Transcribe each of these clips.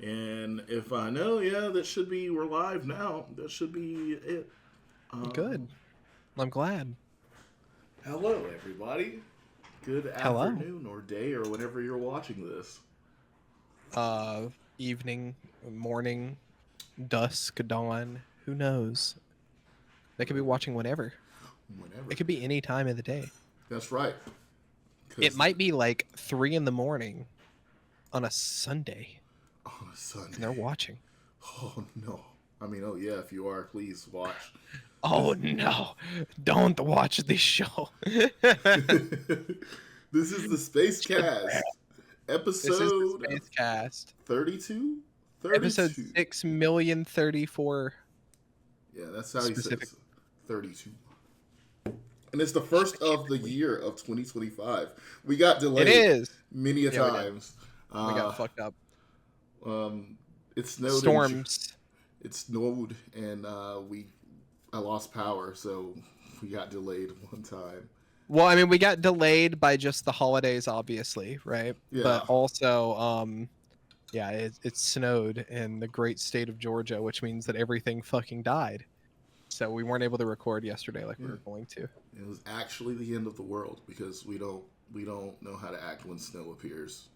And if I know, yeah, we're live now. That should be it. Good. I'm glad. Hello, everybody. Good Hello. afternoon or day or whenever you're watching this. Uh, Evening, morning, dusk, dawn. Who knows? They could be watching whenever. Whenever. It could be any time of the day. That's right. It 'Cause might be like 3 in the morning on a Sunday, on a Sunday. and they're watching. Oh, no. I mean, oh, yeah, if you are, please watch. Oh no! Don't watch this show. This is the Spacecast. This is the Episode Spacecast. 32? Episode 32. 6,034,000. Yeah, that's how he Specific. says 32. And it's the first of the year of 2025. We got delayed It is. many a Yeah, we did. times. We got fucked up. It snowed. Storms. It snowed, and I lost power, so we got delayed one time. Well, I mean, we got delayed by just the holidays, obviously, right? Yeah. But also, it snowed in the great state of Georgia, which means that everything fucking died. So we weren't able to record yesterday like we were going to. It was actually the end of the world because we don't know how to act when snow appears.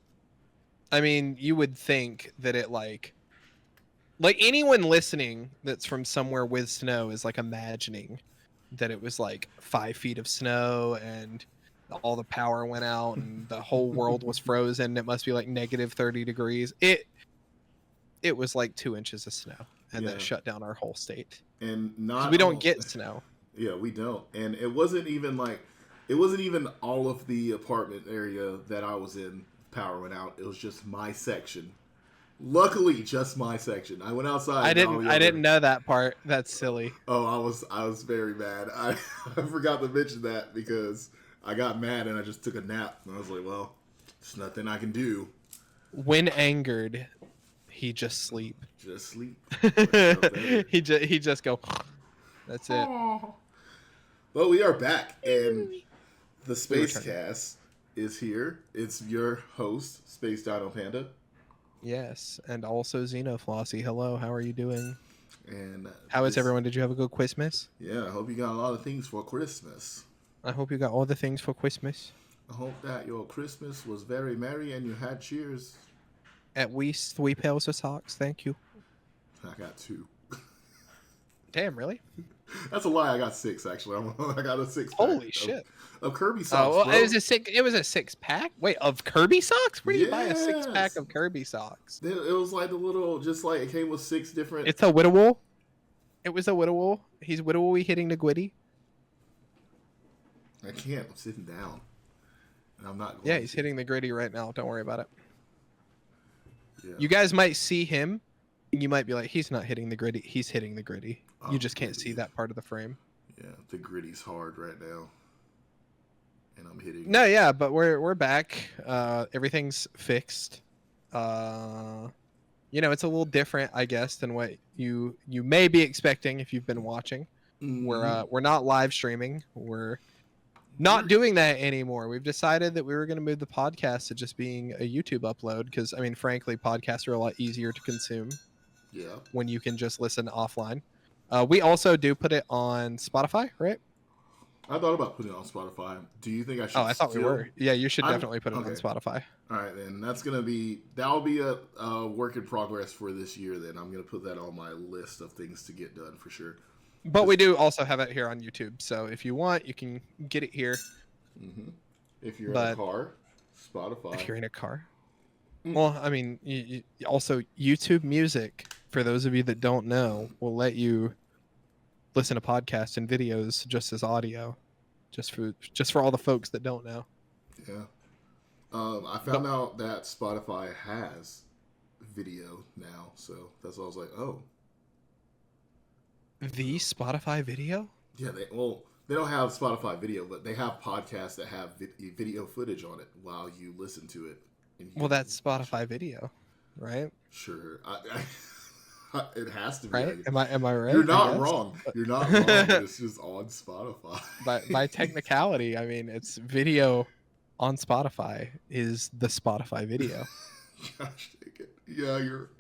I mean, you would think that it like anyone listening that's from somewhere with snow is like imagining that it was like 5 feet of snow and all the power went out and the whole world was frozen. It must be like negative 30 degrees. It was like 2 inches of snow, and that shut down our whole state. And not we don't get snow. Yeah, we don't. And it wasn't even all of the apartment area that I was in. Power went out. It was just my section. Luckily, just my section. I went outside. I didn't know that part. That's silly. Oh, I was very mad. I forgot to mention that because I got mad and I just took a nap. And I was like, well, there's nothing I can do. When angered, he just sleep. Just sleep. he just go. That's it. Well, we are back, and the Spacecast is here. It's your host, Space Dino Panda. Yes, and also Xenoflossy. Hello, how are you doing? And how is everyone? Did you have a good Christmas? Yeah, I hope you got a lot of things for Christmas. I hope you got all the things for Christmas. I hope that your Christmas was very merry and you had cheers. At least 3 pairs of socks, thank you. I got 2. Damn, really? That's a lie. I got 6 actually. I got a 6. Holy shit! Of Kirby socks. Oh, well, it was a 6-pack. Wait, of Kirby socks? Where do you buy a 6-pack of Kirby socks? It was like the little, just like it came with 6 different. It's a Whittle. It was a Whittle. He's Whittle hitting the Gwitty. I can't. I'm sitting down, and I'm not. Yeah, he's hitting the gritty right now. Don't worry about it. Yeah. You guys might see him, and you might be like, "He's not hitting the gritty. He's hitting the gritty." You just can't see that part of the frame. Yeah, the gritty's hard right now, and I'm hitting. No, yeah, but we're back. Everything's fixed. It's a little different, I guess, than what you may be expecting if you've been watching. Mm-hmm. We're not live streaming. We're not doing that anymore. We've decided that we were going to move the podcast to just being a YouTube upload because, I mean, frankly, podcasts are a lot easier to consume. Yeah. When you can just listen offline. We also do put it on Spotify, right? I thought about putting it on Spotify. Do you think I should? Oh, I thought we were. Yeah, you should definitely put it on Spotify. All right, then that'll be a work in progress for this year. Then I'm gonna put that on my list of things to get done for sure. But we do also have it here on YouTube, so if you want, you can get it here. Mm-hmm. If you're in a car, Spotify. If you're in a car. Well, I mean, you also YouTube Music, for those of you that don't know, will let you listen to podcasts and videos just as audio, just for all the folks that don't know. Yeah. I found out that Spotify has video now, so that's why I was like, oh. The Spotify video? Yeah, they don't have Spotify video, but they have podcasts that have video footage on it while you listen to it. Well, that's Spotify video, right? Sure. It has to be. Right? Am I right? You're not wrong. You're not wrong. It's just on Spotify. By technicality, I mean, it's video on Spotify is the Spotify video. Gosh, take it. Yeah, you're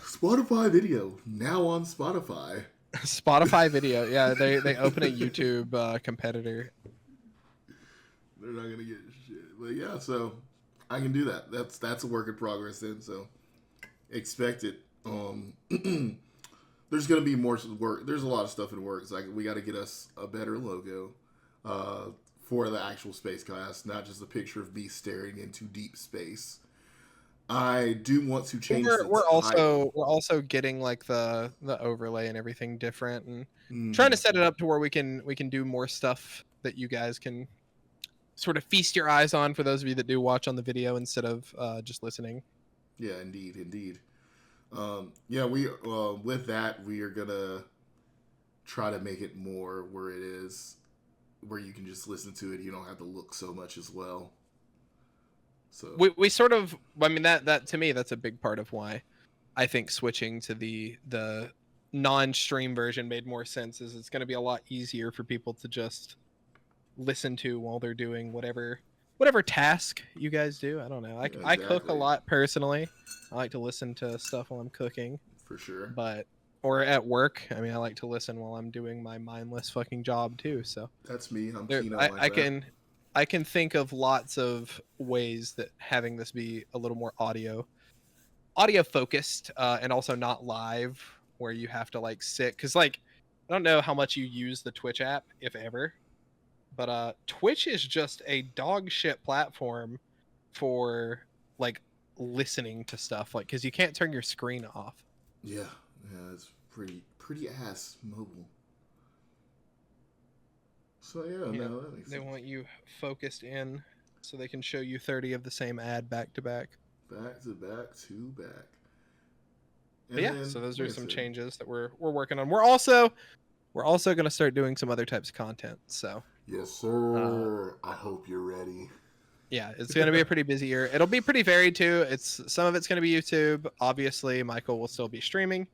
Spotify video now on Spotify. Spotify video. Yeah, they open a YouTube competitor. They're not gonna get shit. But yeah, so I can do that. That's a work in progress then. So expect it. There's gonna be more work. There's a lot of stuff in works. Like we got to get us a better logo for the actual Spacecast, not just a picture of me staring into deep space. I do want to change We're title. also getting like the overlay and everything different, and trying to Hmm. set it up to where we can do more stuff that you guys can sort of feast your eyes on, for those of you that do watch on the video instead of just listening. Yeah, indeed, indeed. Yeah, we with that we are gonna try to make it more where it is where you can just listen to it. You don't have to look so much as well. So We sort of, I mean, that to me, that's a big part of why I think switching to the non-stream version made more sense. Is it's going to be a lot easier for people to just listen to while they're doing whatever task you guys do. I don't know. yeah, I cook a exactly, lot personally. I like to listen to stuff while I'm cooking, for sure. but or at work. I mean, I like to listen while I'm doing my mindless fucking job too. So That's me. I'm there, Kino like that. I can think of lots of ways that having this be a little more audio focused, and also not live, where you have to like sit, because like I don't know how much you use the Twitch app, if ever, but Twitch is just a dog shit platform for like listening to stuff, like because you can't turn your screen off. Yeah, yeah, it's pretty ass mobile. So yeah, Yeah, no, that makes they sense. want you focused in so they can show you 30 of the same ad back to back. Back to back to back, But and yeah, then so those like are I some said, changes that we're working on. We're also going to start doing some other types of content. So yes uh, sir. I hope you're ready. yeah, it's going to be a pretty busy year. It'll be pretty varied too. It's some of it's going to be YouTube. Obviously, Michael will still be streaming,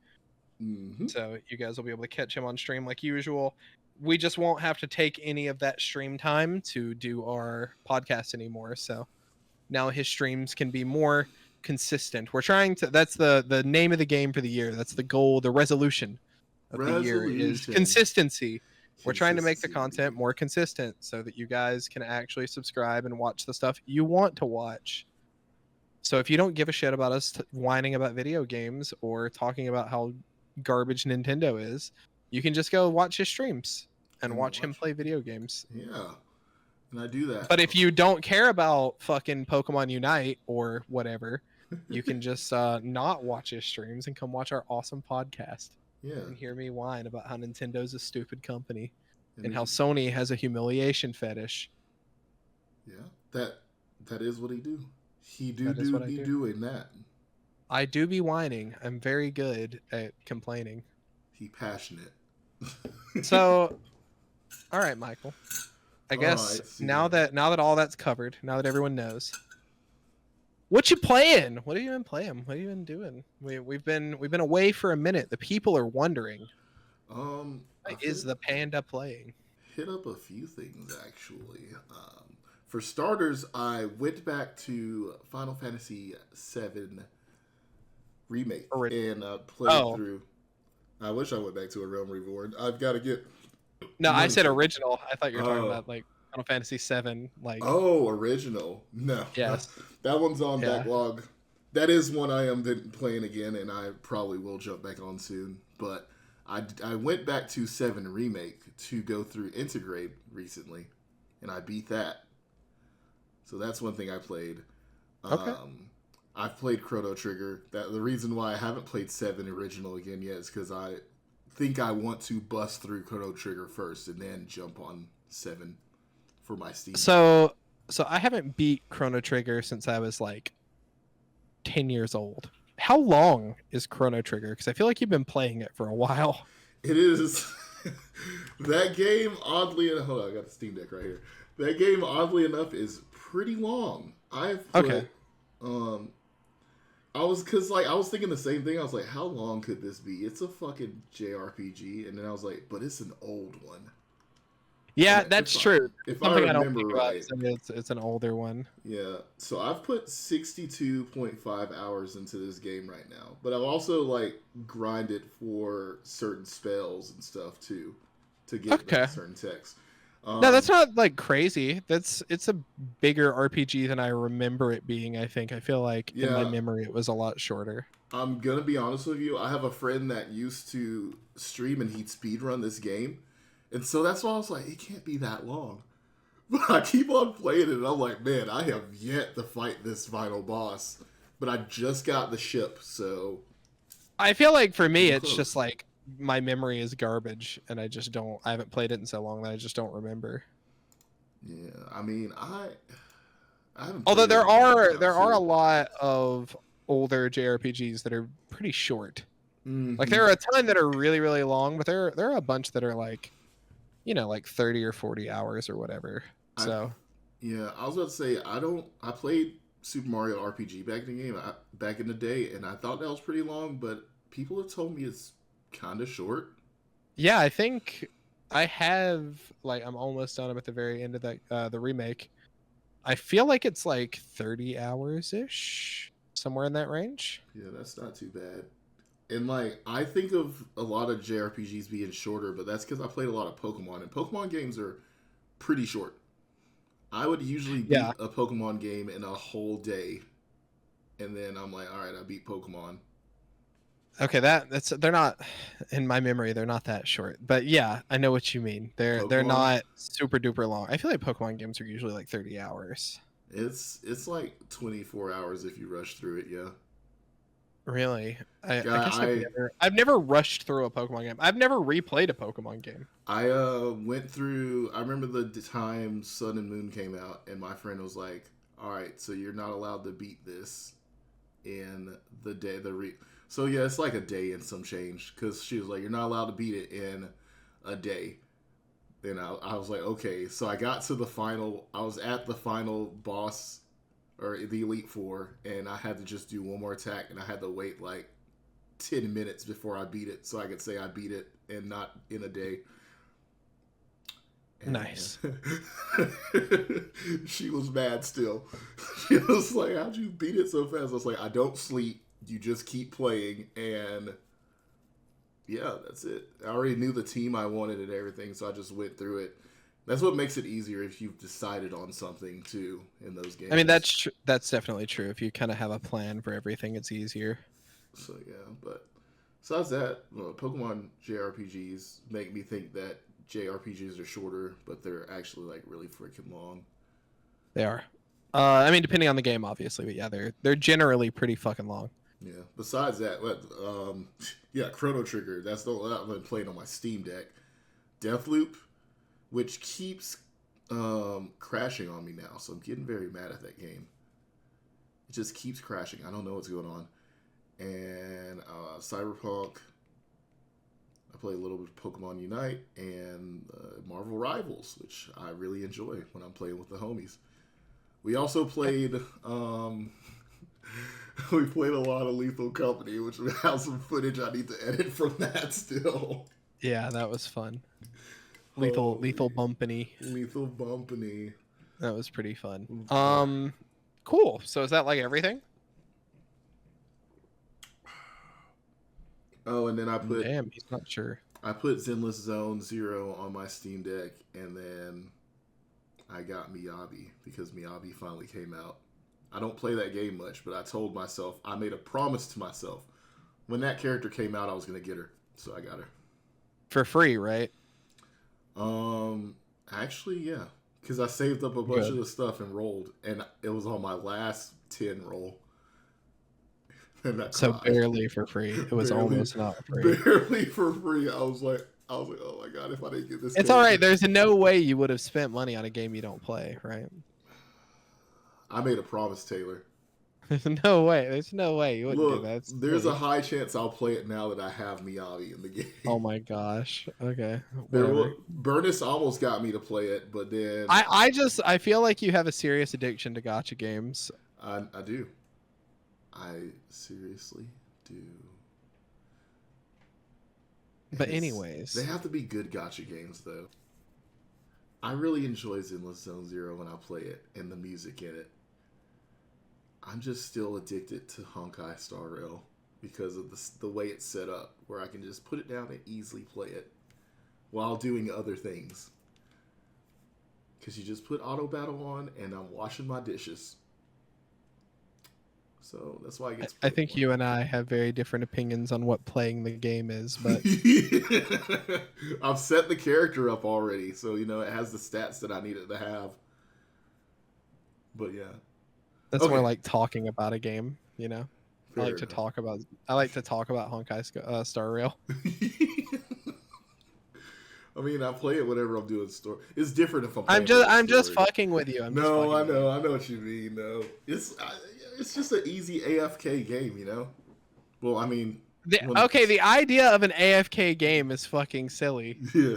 Mm-hmm. so you guys will be able to catch him on stream like usual. We just won't have to take any of that stream time to do our podcast anymore. So now his streams can be more consistent. We're trying to. That's the name of the game for the year. That's the goal. The resolution of the year is Resolution, consistency. We're trying to make the content consistency. more consistent so that you guys can actually subscribe and watch the stuff you want to watch. So if you don't give a shit about us whining about video games or talking about how garbage Nintendo is, you can just go watch his streams and And watch him watch. play video games. Yeah, and I do that. But if you don't care about fucking Pokemon Unite or whatever, you can just not watch his streams and come watch our awesome podcast Yeah, and hear me whine about how Nintendo's a stupid company and and if how Sony has a humiliation fetish. yeah, that is what he do. He That is what I be do. doing that. I do be whining. I'm very good at complaining. He passionate. So, all right, Michael. I All guess right, see. now that all that's covered, now that everyone knows, what you playing? What have you been playing? What have you been doing? We've been away for a minute. The people are wondering, what I've is the panda playing? hit up a few things actually. For starters, I went back to Final Fantasy VII remake and played Oh through. I wish I went back to a Realm Reborn. I've got to get no, I money said for it. original. I thought you were talking Oh, about like Final Fantasy VII. Like oh, original. No, yes, that one's on yeah. backlog. That is one I am playing again, and I probably will jump back on soon. But I went back to 7 remake to go through Integrate recently, and I beat that. So that's one thing I played. Okay. I've played Chrono Trigger. That the reason why I haven't played 7 original again yet is because I think I want to bust through Chrono Trigger first and then jump on 7 for my Steam. So I haven't beat Chrono Trigger since I was like 10 years old. How long is Chrono Trigger? Because I feel like you've been playing it for a while. It is that game. Oddly enough, hold on, I got the Steam Deck right here. That game, oddly enough, is pretty long. I've put, Okay. I was thinking the same thing. I was like, how long could this be? It's a fucking JRPG, and then I was like, but it's an old one. Yeah, If that's true. if I Something I don't remember think about right. is that it's an older one. Yeah, so I've put 62.5 hours into this game right now, but I've also like grinded for certain spells and stuff too to get like Okay. certain techs. No, that's Um, not like crazy. It's a bigger RPG than I remember it being, I think. I feel like in my yeah, memory it was a lot shorter. I'm gonna be honest with you. I have a friend that used to stream and he'd speedrun this game, and so that's why I was like, it can't be that long. But I keep on playing it, and I'm like, man, I have yet to fight this final boss. But I just got the ship, so I feel like for me getting it's just close. like my memory is garbage and I haven't played it in so long that I just don't remember. Yeah, I mean, I haven't Although played it in a long time there are a too. lot of older JRPGs that are pretty short. Like Mm-hmm. there are a ton that are really really long, but there are a bunch that are like, like 30 or 40 hours or whatever. I So, Yeah, I was about to say I don't. I played Super Mario RPG back in the day, and I thought that was pretty long. But people have told me it's kind of short. yeah, I think I have like I'm almost done. I'm at the very end of that the remake. I feel like it's like 30 hours ish, somewhere in that range. Yeah, that's not too bad. And like I think of a lot of JRPGs being shorter, but that's because I played a lot of Pokemon, and Pokemon games are pretty short. I would usually Yeah. beat a Pokemon game in a whole day, and then I'm like, all right, I beat Pokemon. Okay, that's they're not in my memory. They're not that short, but yeah, I know what you mean. They're Pokemon, not super duper long. I feel like Pokemon games are usually like 30 hours. it's like 24 hours if you rush through it. Yeah, Really? I yeah. guess I've never rushed through a Pokemon game. I've never replayed a Pokemon game. I went through. I remember the time Sun and Moon came out, and my friend was like, "All right, so you're not allowed to beat this in the day So yeah, it's like a day and some change because she was like, "You're not allowed to beat it in a day." And I was like, "Okay." So I got to the final. I was at the final boss or the Elite Four, and I had to just do one more attack, and I had to wait like 10 minutes before I beat it, so I could say I beat it and not in a day. And Nice. she was mad still. She was like, "How'd you beat it so fast?" I was like, "I don't sleep. You just keep playing." And yeah, that's it. I already knew the team I wanted and everything, so I just went through it. That's what makes it easier if you've decided on something too in those I mean, games. that's definitely true. If you kind of have a plan for everything, it's easier. So yeah, but besides that, Pokemon JRPGs make me think that JRPGs are shorter, but they're actually like really freaking long. They are. I mean, depending on the game, obviously, but yeah, they're generally pretty fucking long. Yeah. Besides that, yeah, Chrono Trigger. That's the one I've been playing on my Steam Deck. Deathloop, which keeps crashing on me now, so I'm getting very mad at that game. It just keeps crashing. I don't know what's going on. And Cyberpunk. I play a little bit of Pokemon Unite and Marvel Rivals, which I really enjoy when I'm playing with the homies. We also played we played a lot of Lethal Company, which has some footage I need to edit from that still. Yeah, that was fun. Lethal Holy Bumpany. Lethal Bumpany. That was pretty fun. Cool. So is that like everything? Oh, and then Damn, he's not sure. I put Zenless Zone Zero on my Steam Deck, and then I got Miyabi because Miyabi finally came out. I don't play that game much, but I made a promise to myself when that character came out, I was gonna get her, so I got her. For free, right? Um, actually, yeah, because I saved up a bunch of Good. the stuff and rolled, and it was on my last 10 roll, and I So cried. barely for free. It was barely, almost not free. barely for free. I was like, oh my god, if I didn't get this It's all character, right. There's no way you would have spent money on a game you don't play, right? I made a promise, Taylor. There's no way. There's no way you wouldn't do Look, that. It's there's a silly. high chance I'll play it now that I have Miyabi in the game. Oh my gosh. Okay. There, Whatever. Burnus almost got me to play it, but then I feel like you have a serious addiction to gotcha games. I do. I seriously do. But They anyways, have to be good gotcha games though. I really enjoy Zenless Zone Zero when I play it and the music in it. I'm just still addicted to Honkai Star Rail because of the way it's set up, where I can just put it down and easily play it while doing other things. Because you just put auto battle on, and I'm washing my dishes. So that's why it gets. I think you and I have very different opinions on what playing the game is, but I've set the character up already, so it has the stats that I need it to have. But yeah, that's more like talking about a game. Fair I like to talk about Honkai Star Rail. I mean, I play it whenever I'm doing story. It's different if I'm just fucking with you. I know what you mean. No, it's just an easy AFK game, Well, I mean, the idea of an AFK game is fucking silly. Yeah.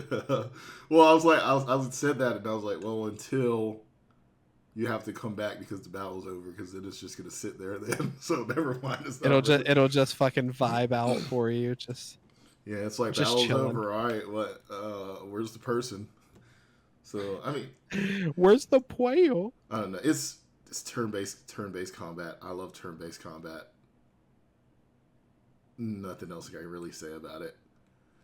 Well, I was like, I said that, and I was like, well, until you have to come back because the battle's over, because then it's just gonna sit there then. So never mind. It'll just fucking vibe out for you. Yeah, it's like just battle's chilling. over. All right, what? Where's the person? So I mean, where's the player? I don't know. It's turn-based combat. I love turn-based combat. Nothing else I can really say about it.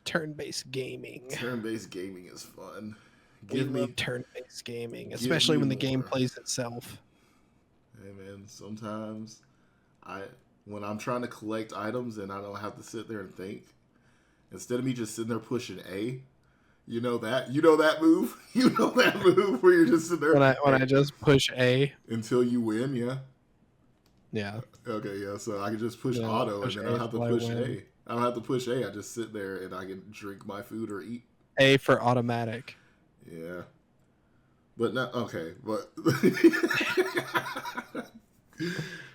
Turn-based gaming. Turn-based gaming is fun. We love turn-based gaming, especially when the game plays itself. Hey man, sometimes when I'm trying to collect items and I don't have to sit there and think, instead of me just sitting there pushing A, you know that move? You know that move where you're just sitting there when I just push A until you win, yeah? Yeah. Okay, yeah, so I can just push auto and then I don't have to push A. I don't have to push A, I just sit there and I can drink my food or eat. A for automatic. Yeah. But not okay, but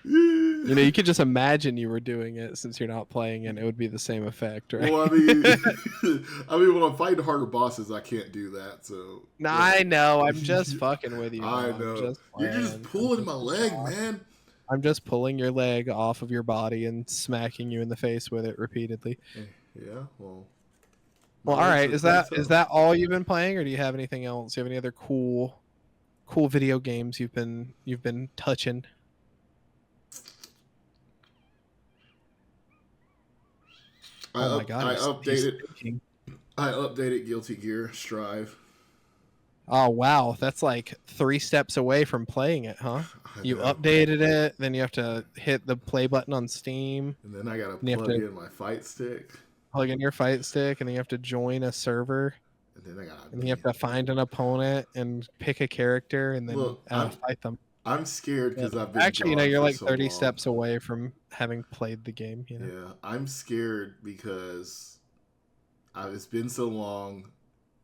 you could just imagine you were doing it since you're not playing and it would be the same effect, right? Well, I mean, when I'm fighting harder bosses, I can't do that. So I know. I'm just fucking with you. I know. You're just pulling my leg, man. I'm just pulling your leg off of your body and smacking you in the face with it repeatedly. Yeah. Well, all right. Is that all you've been playing, or do you have anything else? Do you have any other cool video games you've been touching? Oh my god! I updated Guilty Gear Strive. Oh wow, that's like 3 steps away from playing it, huh? You updated it, then you have to hit the play button on Steam, and then I gotta plug in my fight stick. Plug in your fight stick, and then you have to join a server. And then you have to find an opponent and pick a character, and then fight them. I'm scared because I've been actually, you're like 30 steps away from having played the game. Yeah, I'm scared because it's been so long.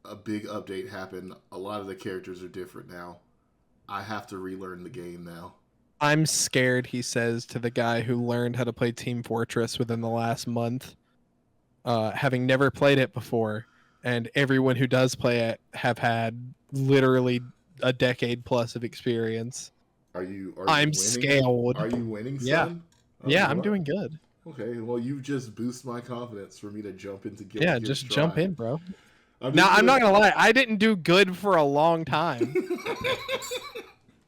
A big update happened. A lot of the characters are different now. I have to relearn the game now. I'm scared, he says to the guy who learned how to play Team Fortress within the last month, having never played it before, and everyone who does play it have had literally a decade plus of experience. I'm scared. Are you winning, son? Yeah, I'm doing good. Okay, well, you just boost my confidence for me to jump into Guilty Gear just Strive. Jump in, bro. I'm not gonna lie, I didn't do good for a long time.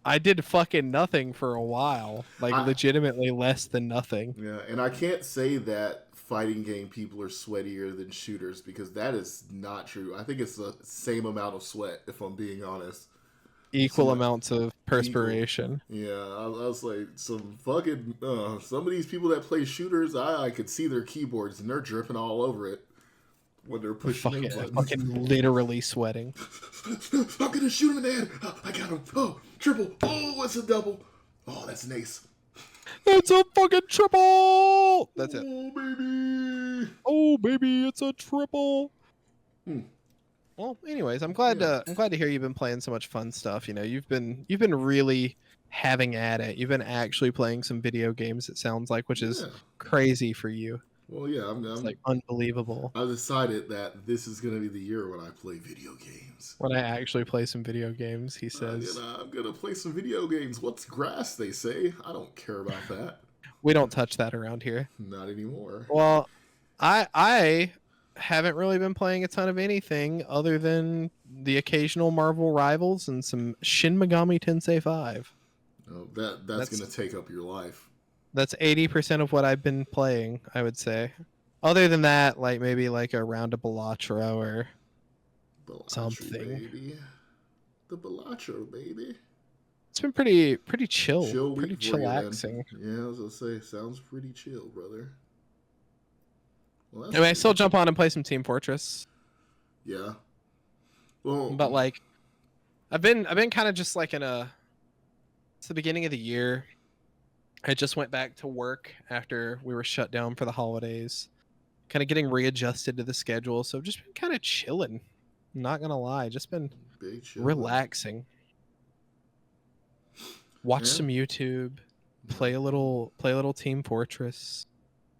I did fucking nothing for a while, legitimately less than nothing. Yeah, and I can't say that fighting game people are sweatier than shooters, because that is not true. I think it's the same amount of sweat, if I'm being honest. Equal amounts of perspiration. Yeah, I was like, some of these people that play shooters, I could see their keyboards and they're dripping all over it when they're pushing fucking literally sweating. I'm gonna shoot him in the head. Oh, I got him. Oh, triple. Oh, it's a double. Oh, that's an ace. It's a fucking triple. That's it. Oh baby. Oh baby, it's a triple. Well, anyways, I'm glad to hear you've been playing so much fun stuff. You've been really having at it. You've been actually playing some video games, it sounds like, which is crazy for you. Well, yeah, it's like unbelievable. I decided that this is going to be the year when I play video games. When I actually play some video games, he says. I'm going to play some video games. What's grass, they say. I don't care about that. We don't touch that around here. Not anymore. Well, I haven't really been playing a ton of anything other than the occasional Marvel Rivals and some Shin Megami Tensei 5. Oh, that's That's gonna take up your life. that's 80% of what I've been playing, I would say. Other than that, like maybe like a round of Balatro or Balatro, something. baby. The Balatro, baby. It's been pretty chill, Chill pretty week for you then. chillaxing. Yeah, I was gonna say, sounds pretty chill, brother. Well, I that's mean, I cool. still jump on and play some Team Fortress, Yeah. Well, but like I've been kind of just like in a. It's the beginning of the year. I just went back to work after we were shut down for the holidays, kind of getting readjusted to the schedule. So I've just been kind of chilling. Not gonna lie, just been big chill. relaxing. Watch Yeah. some YouTube, play a little Team Fortress,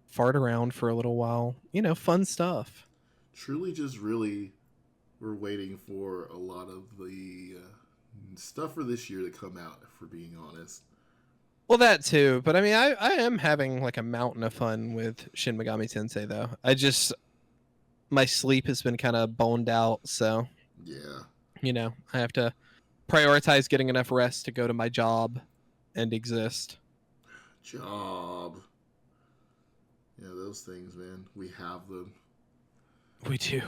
fart around for a little while. You know, fun stuff. Truly, just really, we're waiting for a lot of the stuff for this year to come out. For being honest. Well, that too, but I mean, I am having like a mountain of fun with Shin Megami Tensei though. My sleep has been kind of boned out, so Yeah. you know, I have to prioritize getting enough rest to go to my job and exist. Job. Yeah, those things, man. We have them. We do.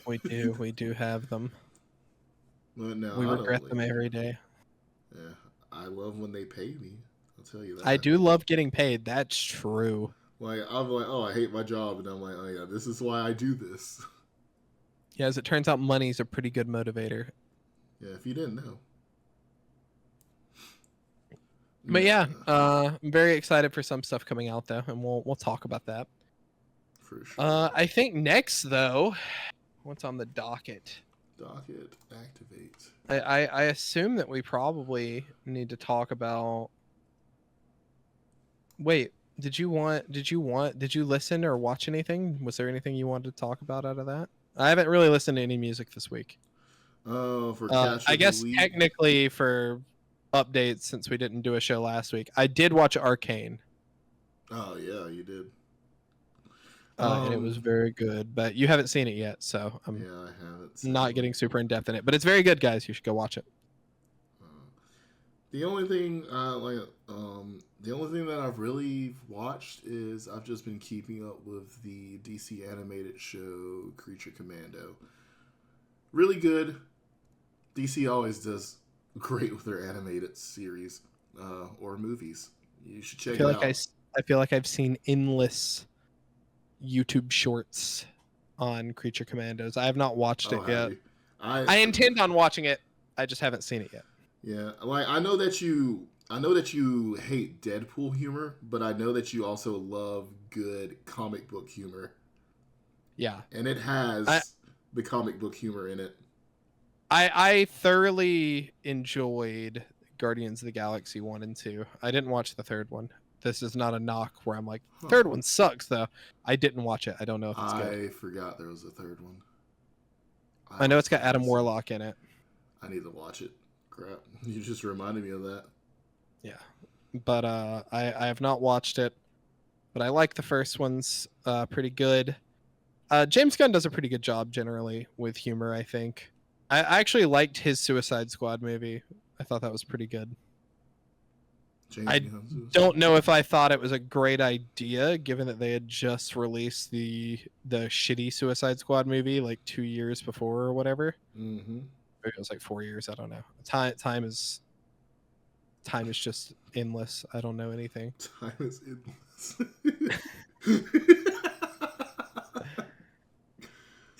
We do have them. But no, We I regret don't them every day. Yeah, I love when they pay me. I'll tell you that. I do love getting paid. That's true. Like I'm like, oh, I hate my job, and I'm like, oh yeah, this is why I do this. Yeah, as it turns out, money's a pretty good motivator. Yeah, if you didn't know. But yeah, I'm very excited for some stuff coming out though, and we'll talk about that. For sure. I think next though, what's on the docket? Docket activate. I assume that we probably need to talk about. Wait, did you listen or watch anything? Was there anything you wanted to talk about out of that? I haven't really listened to any music this week. For catch I of guess the week. technically for updates, since we didn't do a show last week, I did watch Arcane. Oh yeah, you did. And it was very good, but you haven't seen it yet, so I'm yeah, I haven't. not getting super in depth in it. But it's very good, guys. You should go watch it. The only thing, the only thing that I've really watched is I've just been keeping up with the DC animated show Creature Commando. Really good. DC always does great with their animated series or movies. You should check it out. I feel like I've seen endless YouTube shorts on Creature Commandos. I have not watched it yet. I intend on watching it. I just haven't seen it yet. Yeah, like I know that you hate Deadpool humor, but I know that you also love good comic book humor. Yeah. And it has the comic book humor in it. I thoroughly enjoyed Guardians of the Galaxy 1 and 2. I didn't watch the third one. This is not a knock where I'm like, third one sucks though. I didn't watch it. I don't know if it's good. I forgot there was a third one. I know it's got Adam Warlock in it. I need to watch it. Crap. You just reminded me of that. Yeah. But I have not watched it. But I like the first one's pretty good. James Gunn does a pretty good job generally with humor, I think. I actually liked his Suicide Squad movie. I thought that was pretty good. I don't know if I thought it was a great idea, given that they had just released the shitty Suicide Squad movie like 2 years before or whatever. Mm-hmm. Maybe it was like 4 years. I don't know. Time is just endless. I don't know anything. Time is endless.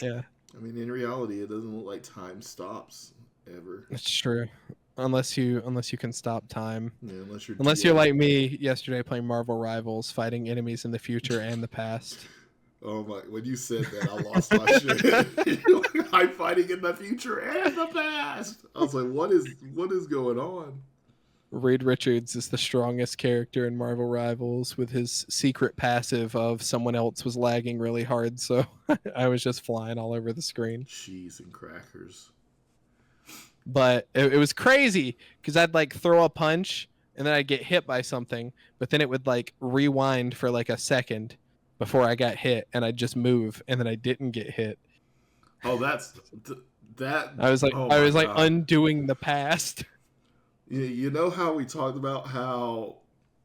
Yeah. I mean, in reality, it doesn't look like time stops ever. That's true. Unless you can stop time. Yeah, unless you're like me yesterday playing Marvel Rivals, fighting enemies in the future and the past. Oh my! When you said that, I lost my shit. I'm fighting in the future and the past. I was like, what is going on? Reed Richards is the strongest character in Marvel Rivals with his secret passive of someone else was lagging really hard, so I was just flying all over the screen. Cheese and crackers. But it was crazy because I'd like throw a punch and then I'd get hit by something, but then it would like rewind for like a second, before I got hit, and I'd just move, and then I didn't get hit. Oh, that. I was like, Oh I my was like god. undoing the past. You know how we talked about how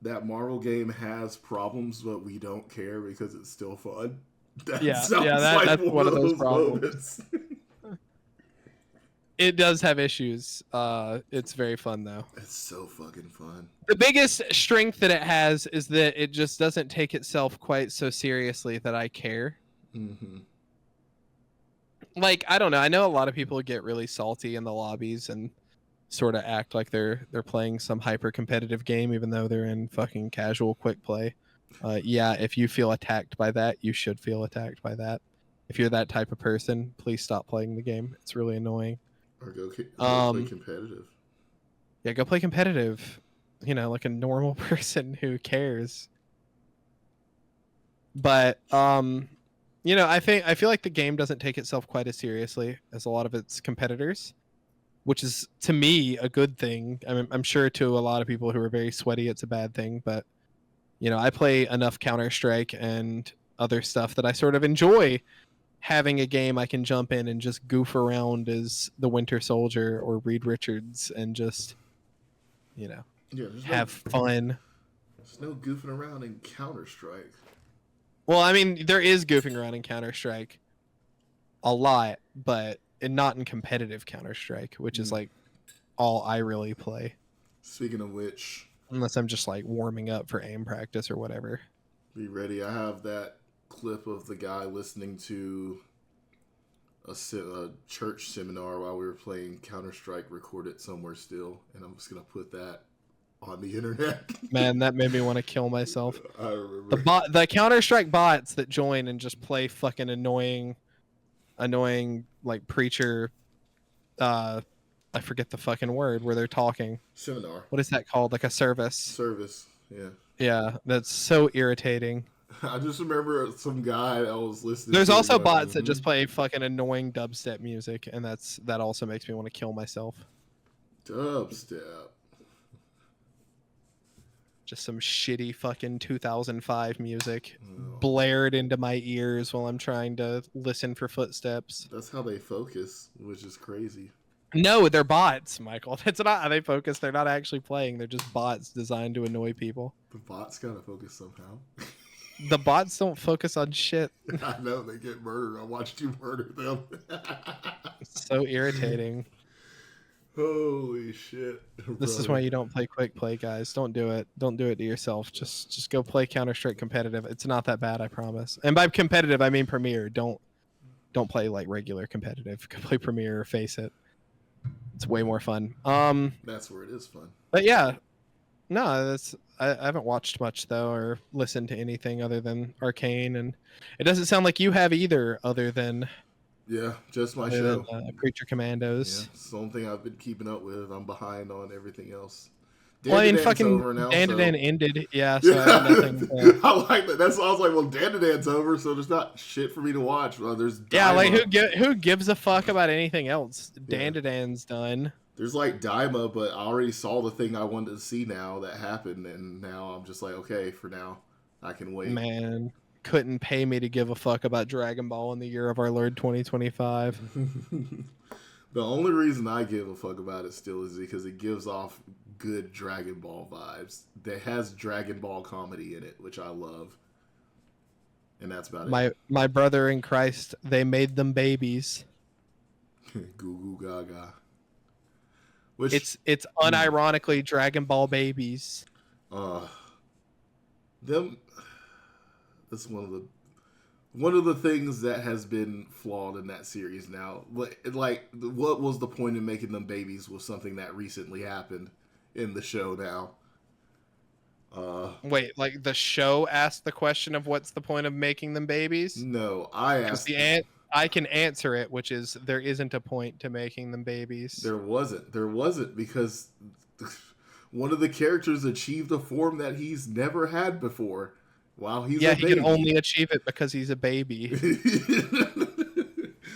that Marvel game has problems, but we don't care because it's still fun. That Yeah, yeah, sounds like that's one one of of those those problems. moments. It does have issues. It's very fun though. It's so fucking fun. The biggest strength that it has is that it just doesn't take itself quite so seriously that I care. Mm-hmm. Like, I don't know. I know a lot of people get really salty in the lobbies and sort of act like they're playing some hyper competitive game even though they're in fucking casual quick play. Yeah, if you feel attacked by that, you should feel attacked by that. If you're that type of person, please stop playing the game. It's really annoying. Or go play Um, competitive. yeah, go play competitive. You know, like a normal person who cares. But you know, I feel like the game doesn't take itself quite as seriously as a lot of its competitors, which is to me a good thing. I'm sure to a lot of people who are very sweaty it's a bad thing, but you know, I play enough Counter-Strike and other stuff that I sort of enjoy having a game I can jump in and just goof around as the Winter Soldier or Reed Richards and just, you know, Yeah, have fun. there's no goofing around in Counter Strike. Well, I mean, there is goofing around in Counter-Strike a lot, but not in competitive Counter-Strike, which is like all I really play. Speaking of which, Unless I'm just like warming up for aim practice or whatever. be ready. I have that clip of the guy listening to a church seminar while we were playing Counter Strike recorded somewhere still, and I'm just gonna put that on the internet. Man, that made me want to kill myself. I remember The Counter-Strike bots that join and just play fucking annoying like preacher I forget the fucking word where they're talking. seminar What is that called? Like a service. service. Yeah, Yeah, that's so irritating. I just remember some guy that was listening. There's to it also going, bots that just play fucking annoying dubstep music, and that also makes me want to kill myself. dubstep. Just some shitty fucking 2005 music Oh. blared into my ears while I'm trying to listen for footsteps. That's how they focus, which is crazy. No, they're bots, Michael. That's not how they focus. They're not actually playing. They're just bots designed to annoy people. The bots gotta focus somehow. The bots don't focus on shit. I know they get murdered. I watched you murder them. It's so irritating. Holy shit! This is why you don't play quick play, guys. Don't do it. Don't do it to yourself. Just go play Counter-Strike competitive. It's not that bad, I promise. And by competitive, I mean Premier. Don't play like regular competitive. Go play Premier or Face It. It's way more fun. That's where it is fun. But yeah, no, I haven't watched much though, or listened to anything other than Arcane, and it doesn't sound like you have either, other than Yeah, just my show. Creature Commandos. Yeah, it's the only thing I've been keeping up with. I'm behind on everything else. Well, I mean, fucking Dandadan ended, yeah. So I have nothing. I like that. That's why I was like, well, Dandadan's over, so there's not shit for me to watch. Well, there's yeah, Daima. like who gives a fuck about anything else? Yeah. Dandadan's done. There's like Daima, but I already saw the thing I wanted to see now that happened, and now I'm just like, okay, for now, I can wait. Man, couldn't pay me to give a fuck about Dragon Ball in the year of our Lord 2025. The only reason I give a fuck about it still is because it gives off good Dragon Ball vibes. That has Dragon Ball comedy in it, which I love. And that's about it. My brother in Christ, they made them babies. Goo goo gaga. Which It's unironically Dragon Ball babies. Them that's one of the things that has been flawed in that series now. Like what was the point in making them babies was something that recently happened in the show now. Wait, like the show asked the question of what's the point of making them babies? No, I asked. I can answer it, which is there isn't a point to making them babies. There wasn't because one of the characters achieved a form that he's never had before. While he's a baby. He can only achieve it because he's a baby.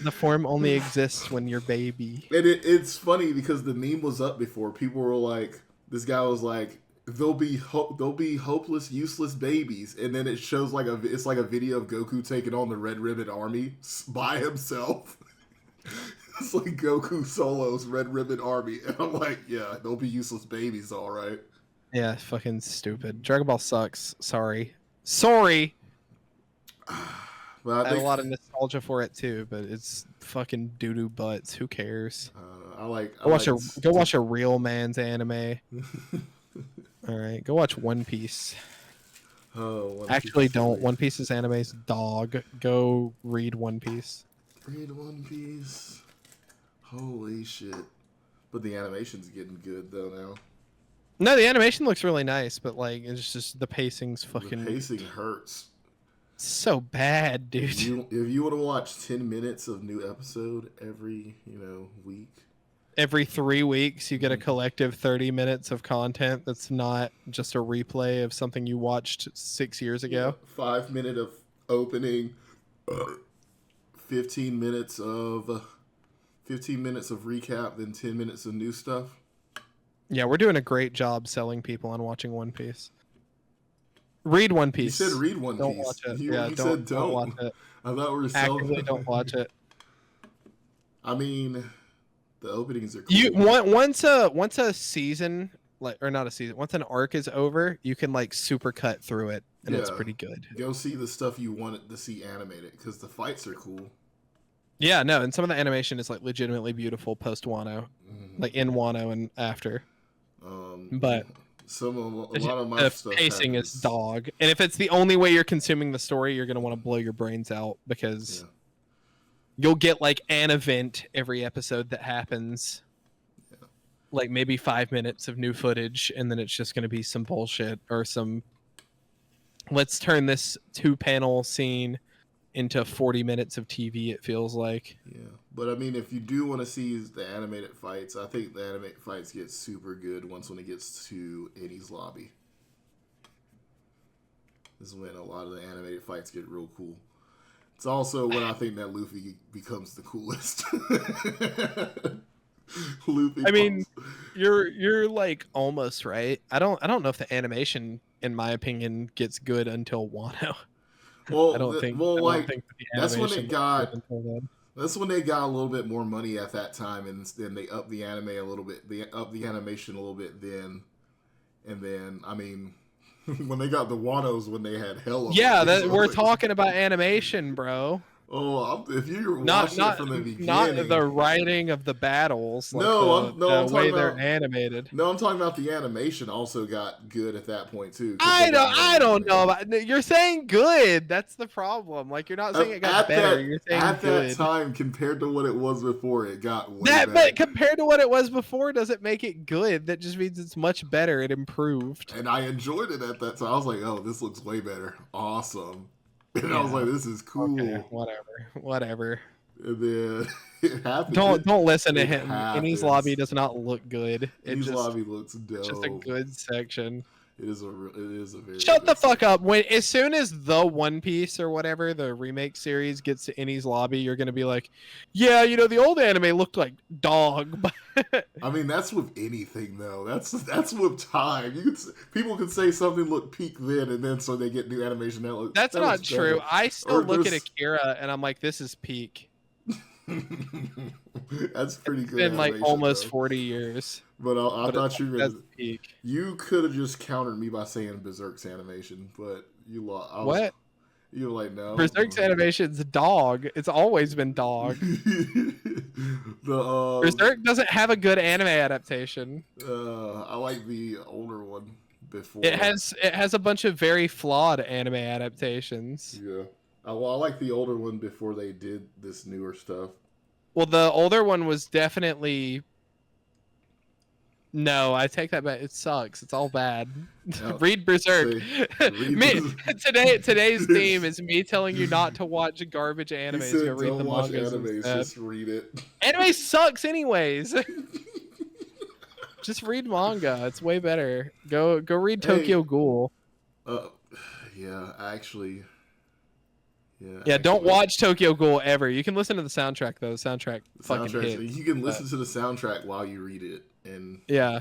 The form only exists when you're baby. And it's funny because the meme was up before. People were like, this guy was like, they'll be hopeless, useless babies, and then it shows it's like a video of Goku taking on the Red Ribbon Army by himself. It's like Goku Solo's Red Ribbon Army, and I'm like, yeah, they'll be useless babies, all right. Yeah, fucking stupid. Dragon Ball sucks. Sorry. But I have a lot of nostalgia for it too, but it's fucking doo doo butts. Who cares? Go watch a real man's anime. All right, go watch One Piece. Actually, don't. One Piece's anime's dog. Go read One Piece. Read One Piece. Holy shit! But the animation's getting good though now. No, the animation looks really nice, but like it's just the pacing's fucking. The pacing hurts. So bad, dude. If you want to watch 10 minutes of new episode every week. Every 3 weeks, you get a collective 30 minutes of content that's not just a replay of something you watched 6 years ago. 5 minute of opening, 15 minutes of recap, then 10 minutes of new stuff. Yeah, we're doing a great job selling people on watching One Piece. Read One Piece. You said read One Piece. Don't watch it. You said don't watch it. I thought we were selling. Actively don't watch it. I mean, the openings are cool. Once a season, or not a season, once an arc is over, you can like super cut through it, and it's pretty good. Go see the stuff you wanted to see animated because the fights are cool. Yeah, no, and some of the animation is like legitimately beautiful post Wano, like in Wano and after. But a lot of my stuff pacing is dog, and if it's the only way you're consuming the story, you're gonna want to blow your brains out because you'll get like an event every episode that happens, like maybe 5 minutes of new footage, and then it's just gonna be some bullshit or some. Let's turn this 2-panel scene into 40 minutes of TV. It feels like. Yeah, but I mean, if you do want to see the animated fights, I think the animated fights get super good when it gets to Enies Lobby. This is when a lot of the animated fights get real cool. It's also when I think that Luffy becomes the coolest. Luffy. I mean, you're like almost right. I don't know if the animation, in my opinion, gets good until Wano. Well, I don't think that's when it got. That's when they got a little bit more money at that time, and then they upped the anime a little bit. They upped the animation a little bit then, and then I mean, when they got the Wanos, when they had hell. Yeah, we're talking about animation, bro. Oh, if you're watching it from the beginning, not the writing of the battles. Like I'm the way they're animated. No, I'm talking about the animation. Also got good at that point too. I don't know about. You're saying good. That's the problem. Like you're not saying it got better. You're saying at good. That time compared to what it was before, it got way better. But compared to what it was before, doesn't make it good. That just means it's much better. It improved. And I enjoyed it at that time. I was like, oh, this looks way better. Awesome. And I was like, "This is cool." Okay, whatever. And then it happened. Don't listen to him. Enies Lobby does not look good. Enies Lobby looks dope. It's just a good section. It is a very. Shut the fuck up! As soon as the One Piece or whatever the remake series gets to Enies Lobby, you're gonna be like, "Yeah, the old anime looked like dog." I mean, that's with anything though. That's with time. People can say something looked peak then, and then so they get new animation that look. That's not true. I still look at Akira and I'm like, "This is peak." That's pretty good. It's been like almost 40 years. But I thought you were gonna. Peak. You could have just countered me by saying Berserk's animation, but you lost. What? You were like, no. Berserk's animation's dog. It's always been dog. Berserk doesn't have a good anime adaptation. I like the older one before. It has a bunch of very flawed anime adaptations. Yeah. I like the older one before they did this newer stuff. Well, the older one was definitely. No, I take that back. It sucks. It's all bad. No, read Berserk. Today's theme is me telling you not to watch garbage animes. Go read the mangas. Just read it. Anime sucks anyways. Just read manga. It's way better. Go read Tokyo Ghoul. Yeah, actually. Yeah, don't watch Tokyo Ghoul ever. You can listen to the soundtrack though. The soundtrack fucking hits. You can listen to the soundtrack while you read it, and yeah.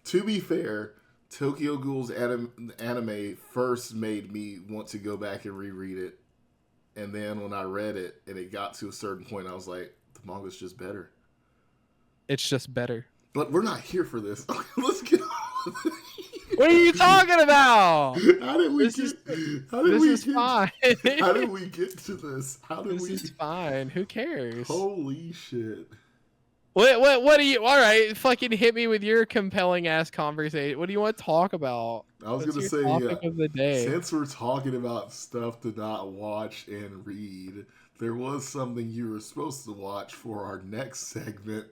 To be fair, Tokyo Ghoul's anime first made me want to go back and reread it. And then when I read it and it got to a certain point, I was like, the manga's just better. It's just better. But we're not here for this. Let's get on. What are you talking about? How did we This get? is How did this we is get? fine. How did we get to this? How did This we? is fine. Who cares? Holy shit! What do you? All right, fucking hit me with your compelling ass conversation. What do you want to talk about? I was What's gonna your say, topic of the day? since we're talking about stuff to not watch and read, there was something you were supposed to watch for our next segment,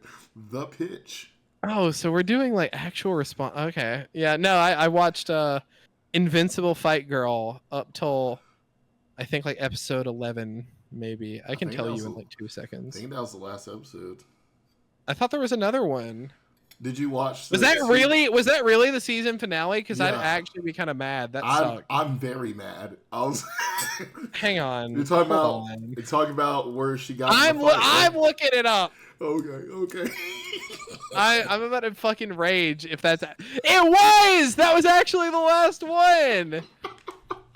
The Pitch. Oh, so we're doing like actual response. Okay, yeah. No, I watched Invincible Fight Girl up till I think like episode 11, maybe. I can think tell that you was in the- like 2 I seconds. think that was the last episode. I thought there was another one. Did you watch? Was that really the season finale? Because I'd Yeah. actually be kind of mad. That I'm sucked. I'm very mad. I was. Hang on. You're talking Hold about. on. You're talking about where she got. I'm in the fight, right? I'm looking it up. Okay. I'm about to fucking rage if that's. It was. That was actually the last one.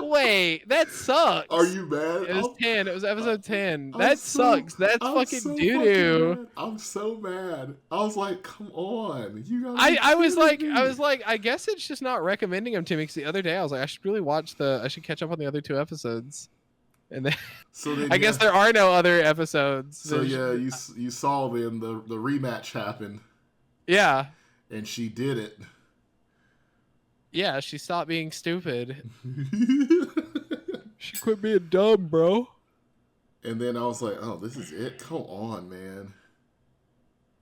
Wait, that sucks. Are you mad? It was 10. It was episode 10. I'm That so- sucks. That's I'm fucking so doo fucking doo. mad. I'm so mad. I was like, come on, you gotta. I was kidding me. like, I guess it's just not recommending them to me. Because the other day I was like, I should really I should catch up on the other 2 episodes. And then So then, I guess there are no other episodes. So yeah, you saw then the rematch happened, Yeah. and she did it. Yeah, she stopped being stupid. She quit being dumb, bro. And then I was like, oh, this is it. Come on, man.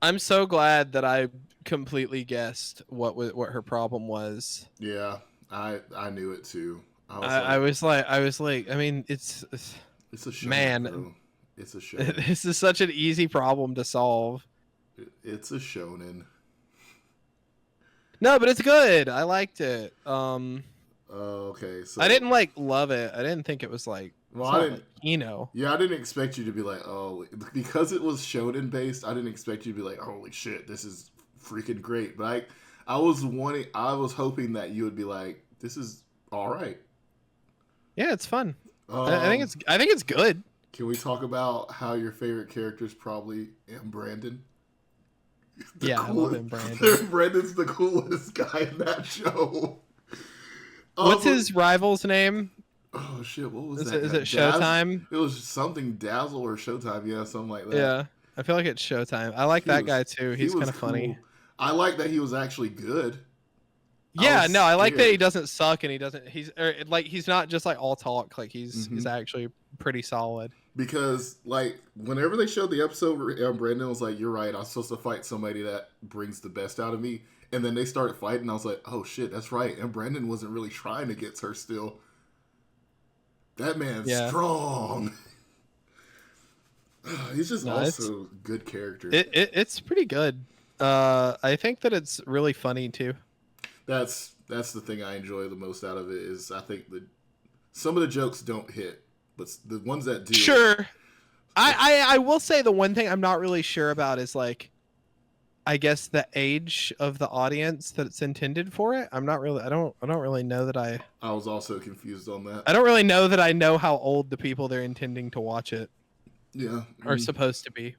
I'm so glad that I completely guessed what her problem was. Yeah, I knew it too. I was like, I mean, it's it's a show, man. bro. It's a show. This is such an easy problem to solve. It's a shonen. No, but it's good. I liked it. Okay, so I didn't like love it. I didn't think it was like, Well, it's I not didn't. like, you know. Yeah, I didn't expect you to be like, oh, because it was shonen based. I didn't expect you to be like, holy shit, this is freaking great. But I was hoping that you would be like, this is all right. Yeah, it's fun. I think it's good. Can we talk about how your favorite character is probably Brandon? Yeah, I love him, Brandon. Brandon's the coolest guy in that show. What's his rival's name? Oh shit! What was Is that? it guy? Showtime? It was something Dazzle or Showtime, yeah, something like that. Yeah, I feel like it's Showtime. I like that guy too. He's kind of funny. I like that he was actually good. Yeah, no, I like that scared. he doesn't suck and he's not just like all talk. Like he's actually pretty solid. Because like whenever they showed the episode, Brandon was like, "You're right. I'm supposed to fight somebody that brings the best out of me." And then they started fighting. I was like, "Oh shit, that's right." And Brandon wasn't really trying to get her still. That man's strong. He's just also a good character. It's pretty good. I think that it's really funny too. That's the thing I enjoy the most out of it is I think some of the jokes don't hit, but the ones that do. Sure. I will say the one thing I'm not really sure about is like, I guess the age of the audience that it's intended for it. I don't really know that I was also confused on that. I don't really know that I know how old the people they're intending to watch it are supposed to be.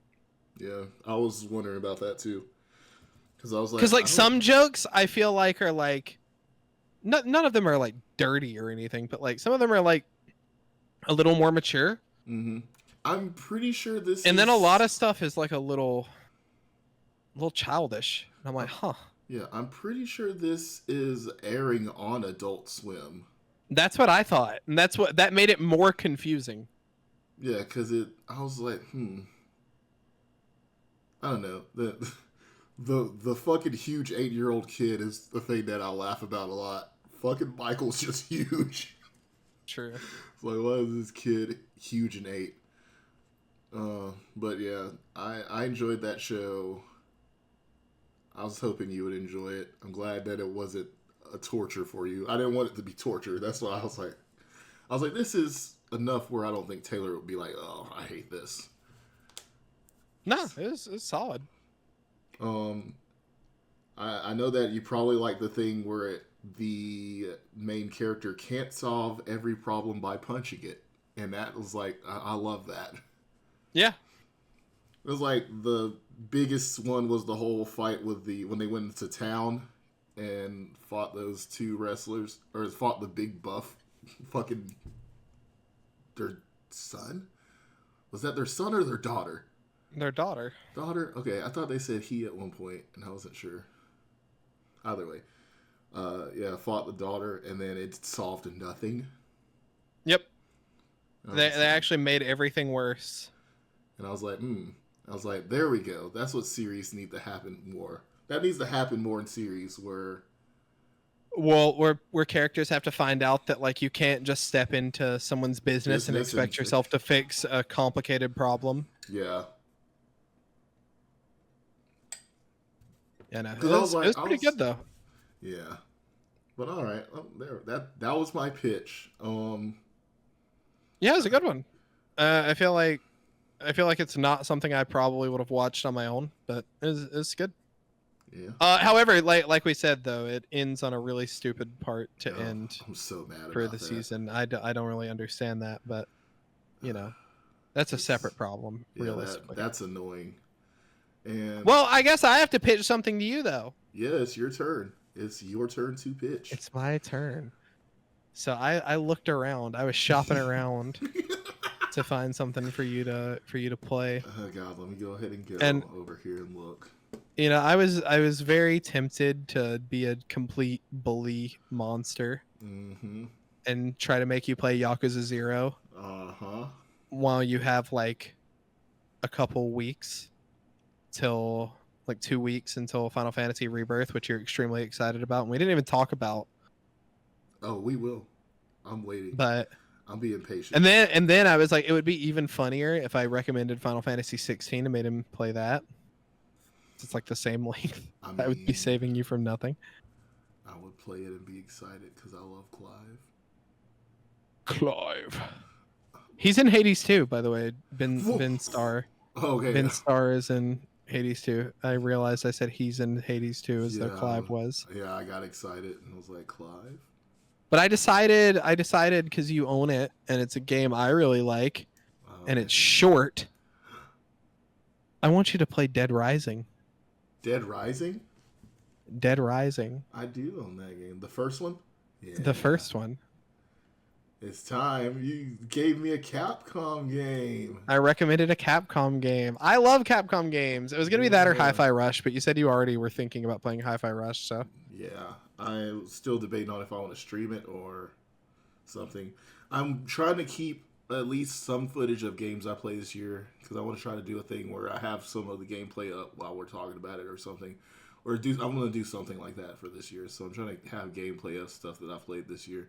Yeah, I was wondering about that too. Because I was like, because like some jokes I feel like are like, none of them are like dirty or anything, but like some of them are like a little more mature. Mm-hmm. I'm pretty sure this. And then a lot of stuff is like a little childish. And I'm like, huh. Yeah, I'm pretty sure this is airing on Adult Swim. That's what I thought, and that made it more confusing. Yeah, because I was like, I don't know. The fucking huge 8-year-old kid is the thing that I laugh about a lot. Fucking Michael's just huge. True. It's like, why is this kid huge and 8? But yeah, I enjoyed that show. I was hoping you would enjoy it. I'm glad that it wasn't a torture for you. I didn't want it to be torture. That's why I was like, this is enough where I don't think Taylor would be like, oh, I hate this. No, it's solid. I know that you probably like the thing where the main character can't solve every problem by punching it, and that was like I love that. Yeah. It was like the biggest one was the whole fight with the when they went into town and fought those two wrestlers, or fought the big buff fucking their son. Was that their son or their daughter? Their daughter. Daughter? Okay, I thought they said he at one point, and I wasn't sure. Either way. Yeah, fought the daughter, and then it solved nothing. Yep. They Like, actually made everything worse. and I was like, I was like, there we go. That's what series need to happen more. That needs to happen more in series where... Well, where characters have to find out that like you can't just step into someone's business and expect yourself to fix a complicated problem. Yeah. Yeah, no, it was pretty good though. Yeah. But all right, that was my pitch. Yeah, it was a good one. I feel like it's not something I probably would have watched on my own, but it's good. Yeah. However, like we said though, it ends on a really stupid part to end. I'm so mad for about the that. season. I don't really understand that, but you know, that's a separate problem. Yeah, realistically, that's annoying. And well, I guess I have to pitch something to you though. Yeah, it's your turn. It's your turn to pitch. It's my turn. So I looked around. I was shopping around to find something for you to play. Oh God, let me go ahead and go over here and look. You know, I was very tempted to be a complete bully monster and try to make you play Yakuza 0. While you have like a couple weeks till like 2 weeks until Final Fantasy Rebirth, which you're extremely excited about, and we didn't even talk about. Oh, we will. I'm waiting. But I'm being patient. And then I was like, it would be even funnier if I recommended Final Fantasy 16 and made him play that. It's like the same length. I would be saving you from nothing. I would play it and be excited because I love Clive. Clive. He's in Hades too, by the way. Ben Starr. Oh, okay. Ben Starr is in Hades too. I realized I said he's in Hades too, as though Clive was. Yeah, I got excited and I was like, Clive. But I decided because you own it and it's a game I really like, and it's short. I want you to play Dead Rising. Dead Rising? Dead Rising. I do own that game. The first one? Yeah. The first one. It's time. You gave me a Capcom game. I recommended a Capcom game. I love Capcom games. It was going to be that or Hi-Fi Rush, but you said you already were thinking about playing Hi-Fi Rush, so. Yeah. I'm still debating on if I want to stream it or something. I'm trying to keep at least some footage of games I play this year because I want to try to do a thing where I have some of the gameplay up while we're talking about it or something. Or I'm going to do something like that for this year. So I'm trying to have gameplay of stuff that I've played this year.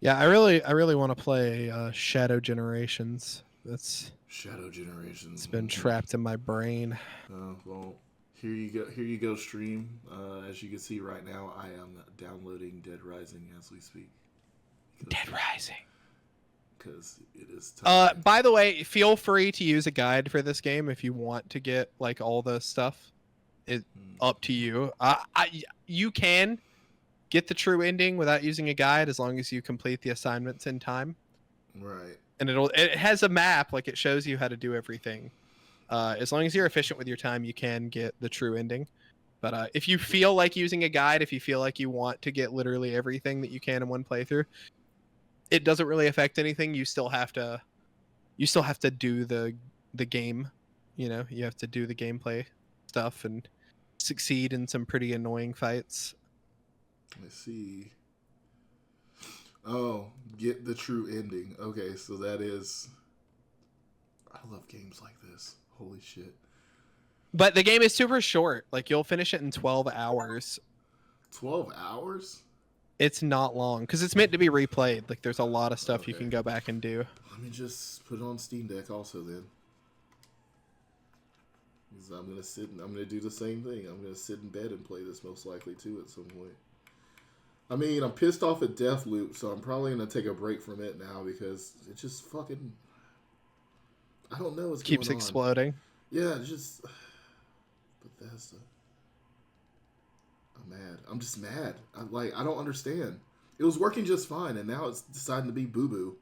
Yeah, I really want to play Shadow Generations. That's Shadow Generations. It's been trapped in my brain. Well, here you go, stream. As you can see right now, I am downloading Dead Rising as we speak. Dead Rising. Because it is time. By the way, feel free to use a guide for this game if you want to get like all the stuff. It's up to you. You can get the true ending without using a guide as long as you complete the assignments in time. Right. And it has a map, like it shows you how to do everything. As long as you're efficient with your time, you can get the true ending. But if you feel like using a guide, if you feel like you want to get literally everything that you can in one playthrough, it doesn't really affect anything. You still have to do the game. You know, you have to do the gameplay stuff and succeed in some pretty annoying fights. Let's see. Oh, get the true ending. Okay, so that is... I love games like this. Holy shit. But the game is super short. Like, you'll finish it in 12 hours. 12 hours? It's not long, because it's meant to be replayed. Like, there's a lot of stuff you can go back and do. Let me just put it on Steam Deck also, then. Because I'm going to do the same thing. I'm going to sit in bed and play this most likely, too, at some point. I mean, I'm pissed off at Deathloop, so I'm probably going to take a break from it now because it just fucking... I don't know what's going on. Keeps exploding. Yeah, it's just... Bethesda. I'm mad. I'm just mad. I don't understand. It was working just fine, and now it's deciding to be boo boo.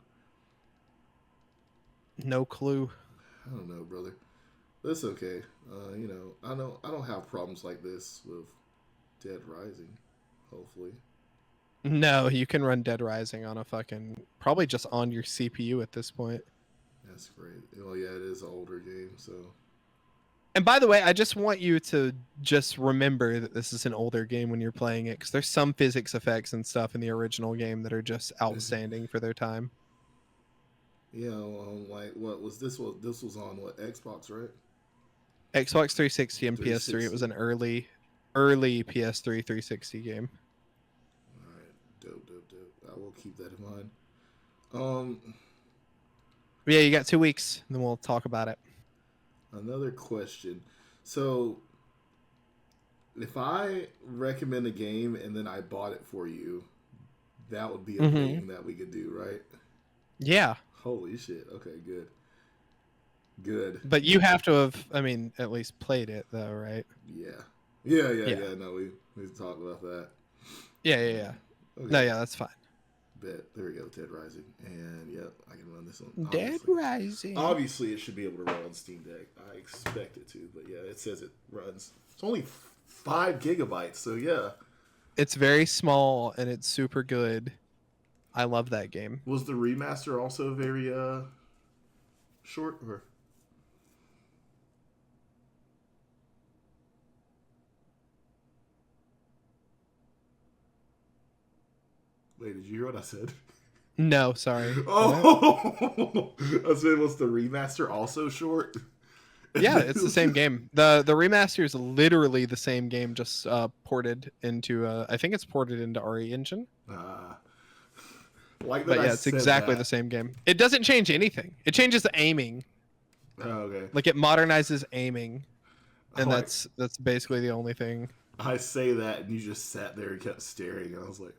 No clue. I don't know, brother. But it's okay. I don't have problems like this with Dead Rising. Hopefully, No, you can run Dead Rising on a fucking probably just on your CPU at this point. that's great. Oh yeah, it is an older game, so And by the way, I just want you to just remember that this is an older game when you're playing it, because there's some physics effects and stuff in the original game that are just outstanding for their time. yeah. Like what was this? This was on what Xbox, right? Xbox 360 and PS3. It 360. was an early PS3 360 game. All right, dope, dope, dope. I will keep that in mind. Um, But yeah, you got 2 weeks, and then we'll talk about it. Another question. So, if I recommend a game and then I bought it for you, that would be a thing that we could do, right? Yeah, Holy shit. Okay, good. Good. but you have to have, I mean, at least played it though, right? Yeah. Yeah, yeah, Yeah. yeah. No, we talked about that. Yeah. Okay. No, yeah, that's fine. Bet. There we go. Dead Rising. And yep, I can run this one. Dead Rising. Obviously, it should be able to run on Steam Deck. I expect it to, but yeah, it says it runs. It's only 5 GB, so yeah. It's very small and it's super good. I love that game. Was the remaster also very short? Or wait, did you hear what I said? No, sorry. Oh, I said, was the remaster also short? Yeah, it's the same game. The remaster is literally the same game, just ported into. I think it's ported into RE Engine. Like that. But yeah, it's exactly the same game. It doesn't change anything. It changes the aiming. Oh, okay. Like it modernizes aiming, and Like, that's basically the only thing. I say that, and you just sat there and kept staring, and I was like,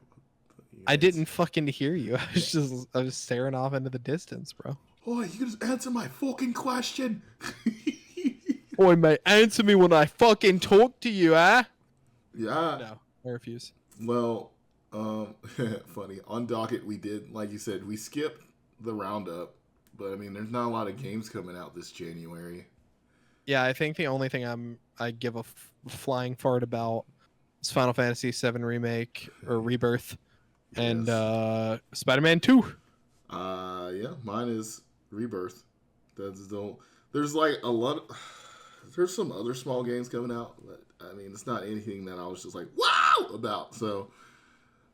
I didn't fucking hear you. I was staring off into the distance, bro. Oh, you can just answer my fucking question. Boy, mate, answer me when I fucking talk to you, huh? Yeah. No, I refuse. Well, funny. On docket, we did, like you said, we skipped the roundup, but I mean, there's not a lot of games coming out this January. Yeah, I think the only thing I give a flying fart about is Final Fantasy VII Remake or Rebirth, and Spider-Man 2. Yeah, mine is Rebirth. There's like a lot. There's some other small games coming out, but I mean, it's not anything that I was just like wow about. So,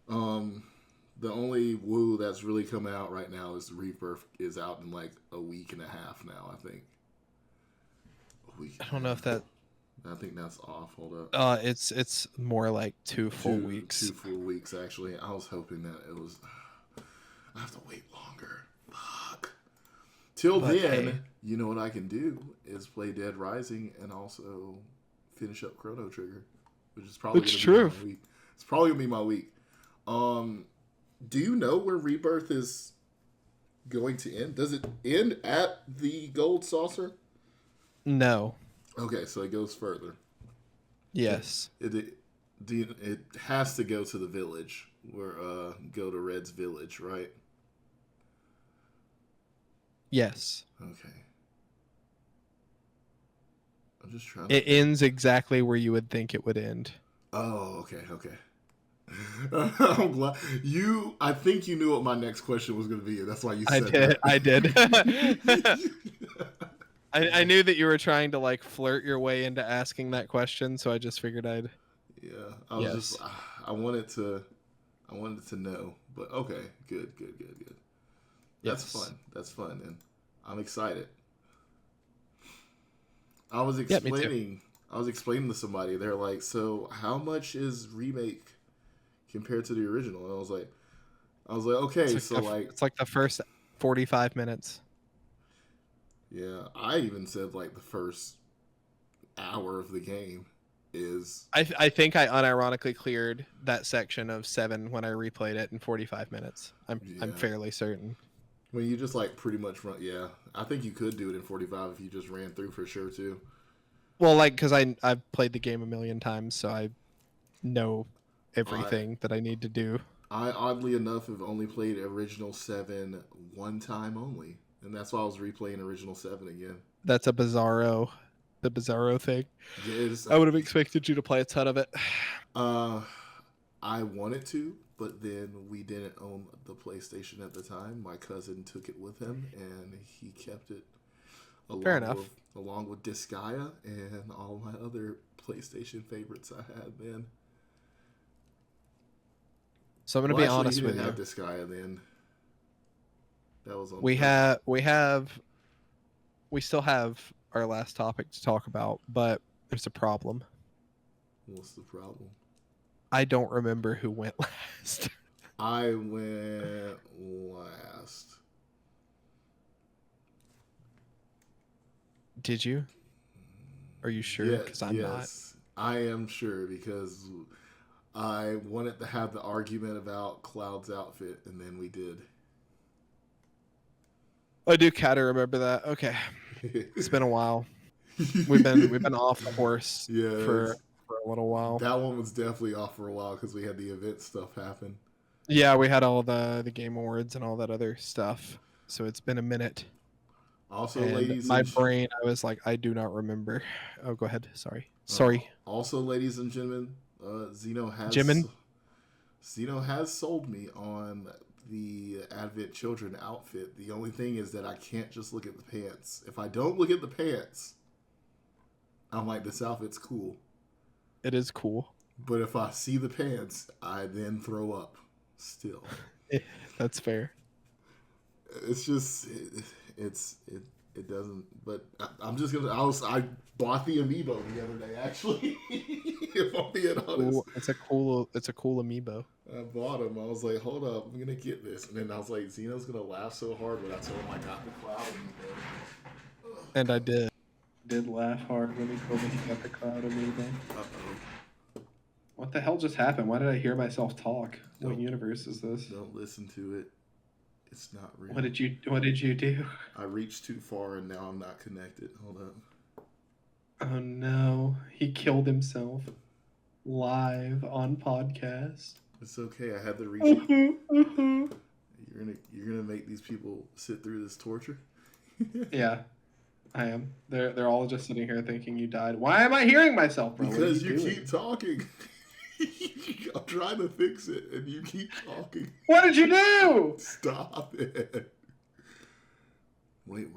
the only woo that's really coming out right now is Rebirth is out in like a week and a half now. I think. I don't know if that. I think that's off. Hold up. It's more like 2 full weeks. 2 full weeks actually. I was hoping that it was. I have to wait longer. Fuck. Till then, hey, you know what I can do is play Dead Rising and also finish up Chrono Trigger, which is probably gonna be my week. It's probably gonna be my week. Do you know where Rebirth is going to end? Does it end at the Gold Saucer? No. Okay, so it goes further. Yes. It has to go to the village, where go to Red's village, right? Yes. Okay. I'm just trying. It ends exactly where you would think it would end. Oh, okay. I'm glad you. I think you knew what my next question was going to be. That's why you said that. I did. I knew that you were trying to like flirt your way into asking that question, so I just figured I'd. Yeah, I was just. I wanted to know, but okay, good. That's fun. That's fun, and I'm excited. I was explaining. I was explaining to somebody. They're like, "So, how much is remake compared to the original?" And I was like, "Okay, it's like the first 45 minutes." Yeah, I even said like the first hour of the game is. I think I unironically cleared that section of 7 when I replayed it in 45 minutes. I'm fairly certain. When you just like pretty much run, yeah, I think you could do it in 45 if you just ran through for sure too. Well, like because I've played the game a million times, so know I everything that I need to do. I oddly enough have only played Original 7 one time only, and that's why I was replaying Original 7 again. That's a the bizarro thing. Yeah, it's, I would have expected you to play a ton of it. uh, I wanted to, but then we didn't own the PlayStation at the time. My cousin took it with him, and he kept it Fair along enough. with Disgaea and all my other PlayStation favorites I had then. So I'm gonna Well, be actually, he honest with didn't have you. Disgaea then. That was on. We That was, have we have we still have our last topic to talk about, but there's a problem. what's the problem? I don't remember who went last. I went last. Did you? Are you sure? Yeah, Because I'm not. yes, I am sure because I wanted to have the argument about Cloud's outfit, and then we did. I do kind of remember that. Okay, it's been a while. We've been off the horse Yeah, for a little while. that one was definitely off for a while because we had the event stuff happen. Yeah, we had all the game awards and all that other stuff. So it's been a minute. Also, And ladies my and brain, I was like, I do not remember. Oh, go ahead. Sorry. also, ladies and gentlemen, Zeno Jimin? has sold me on the Advent Children outfit. The only thing is that I can't just look at the pants. If I don't look at the pants, I'm like, this outfit's cool. It is cool. But if I see the pants, I then throw up. Still, That's fair. it's just it doesn't. But I'm just gonna. I bought the amiibo the other day. Actually, if I'm being honest, Cool. It's a cool amiibo. I bought him. I was like, hold up, I'm gonna get this, and then I was like, Zeno's gonna laugh so hard when I told him I got the Cloud amiibo. And I did laugh hard when he told me he got the Cloud amiibo. Uh-oh. What the hell just happened? Why did I hear myself talk? What Don't- universe is this? Don't listen to it. It's not real. What did you do? I reached too far and now I'm not connected. Hold up. Oh no. He killed himself live on podcast. It's okay. I had to reach. You're gonna make these people sit through this torture. Yeah, I am. They're all just sitting here thinking you died. Why am I hearing myself, bro? Because you keep talking. I'm trying to fix it, and you keep talking. What did you do? Stop it. Wait,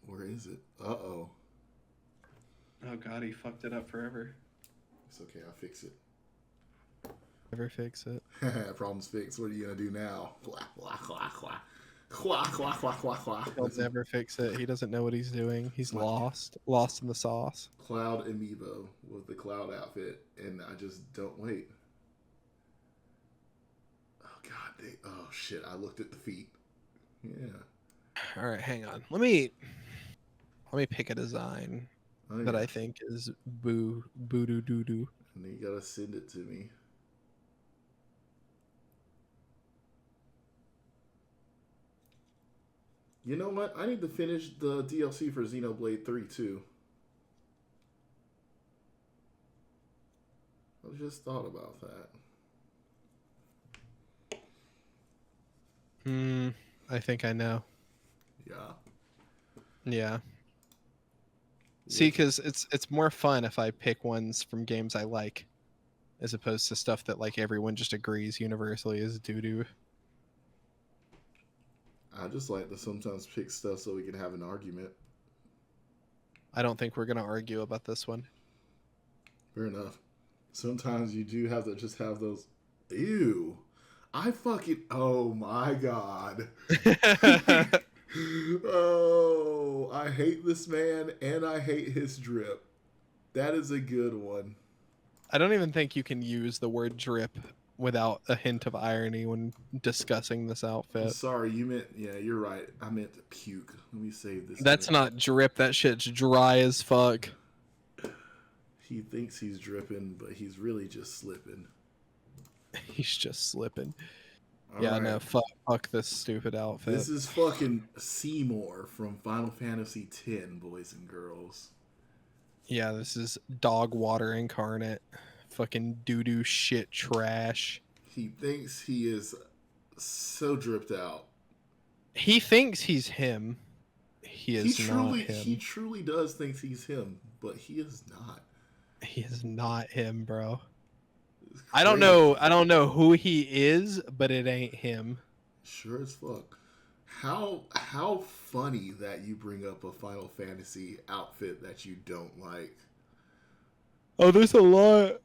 where is it? Uh-oh. Oh god, he fucked it up forever. It's okay, I'll fix it. Never fix it. Problem's fixed. What are you gonna do now? Quack, quack, quack, quack. Quack, quack, quack, quack, quack. He'll never fix it. He doesn't know what he's doing. He's lost in the sauce. Cloud amiibo with the Cloud outfit, and I just don't wait. Oh god, oh shit! I looked at the feet. Yeah. All right, hang on. Let me pick a design Oh, that yeah. I think is boo doo doo doo. And then you gotta send it to me. You know what? I need to finish the DLC for Xenoblade 3 too. I just thought about that. I think I know. Yeah. Yeah. See, because it's more fun if I pick ones from games I like, as opposed to stuff that like everyone just agrees universally is doo doo. I just like to sometimes pick stuff so we can have an argument. I don't think we're gonna argue about this one. Fair enough. Sometimes you do have to just have those. Ew. Oh my god. Oh, I hate this man and I hate his drip. That is a good one. I don't even think you can use the word drip without a hint of irony when discussing this outfit. Sorry, you meant, yeah, you're right. I meant to puke. Let me save this. That's not drip. That shit's dry as fuck. He thinks he's dripping, but he's really just slipping. He's just slipping. All yeah, right. no, fuck this stupid outfit. This is fucking Seymour from Final Fantasy X, boys and girls. Yeah, this is dog water incarnate fucking doo-doo shit trash. He thinks he is so dripped out. He thinks he's him. He is not him. He truly does think he's him, but he is not. He is not him, bro. It's I don't crazy. know who he is, but it ain't him. Sure as fuck. How funny that you bring up a Final Fantasy outfit that you don't like. Oh, there's a lot.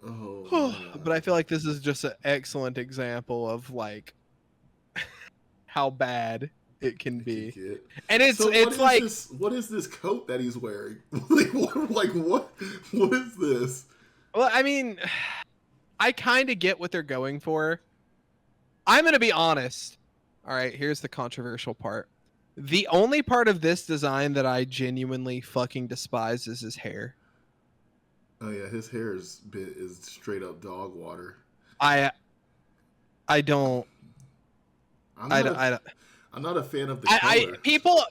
Oh, But I feel like this is just an excellent example of like how bad it can be. And it's like what is this coat that he's wearing? what is this? well, I mean, I kind of get what they're going for. I'm going to be honest. All right, here's the controversial part. The only part of this design that I genuinely fucking despise is his hair. Oh yeah, his hair is straight up dog water. I don't. I'm not a fan of the color.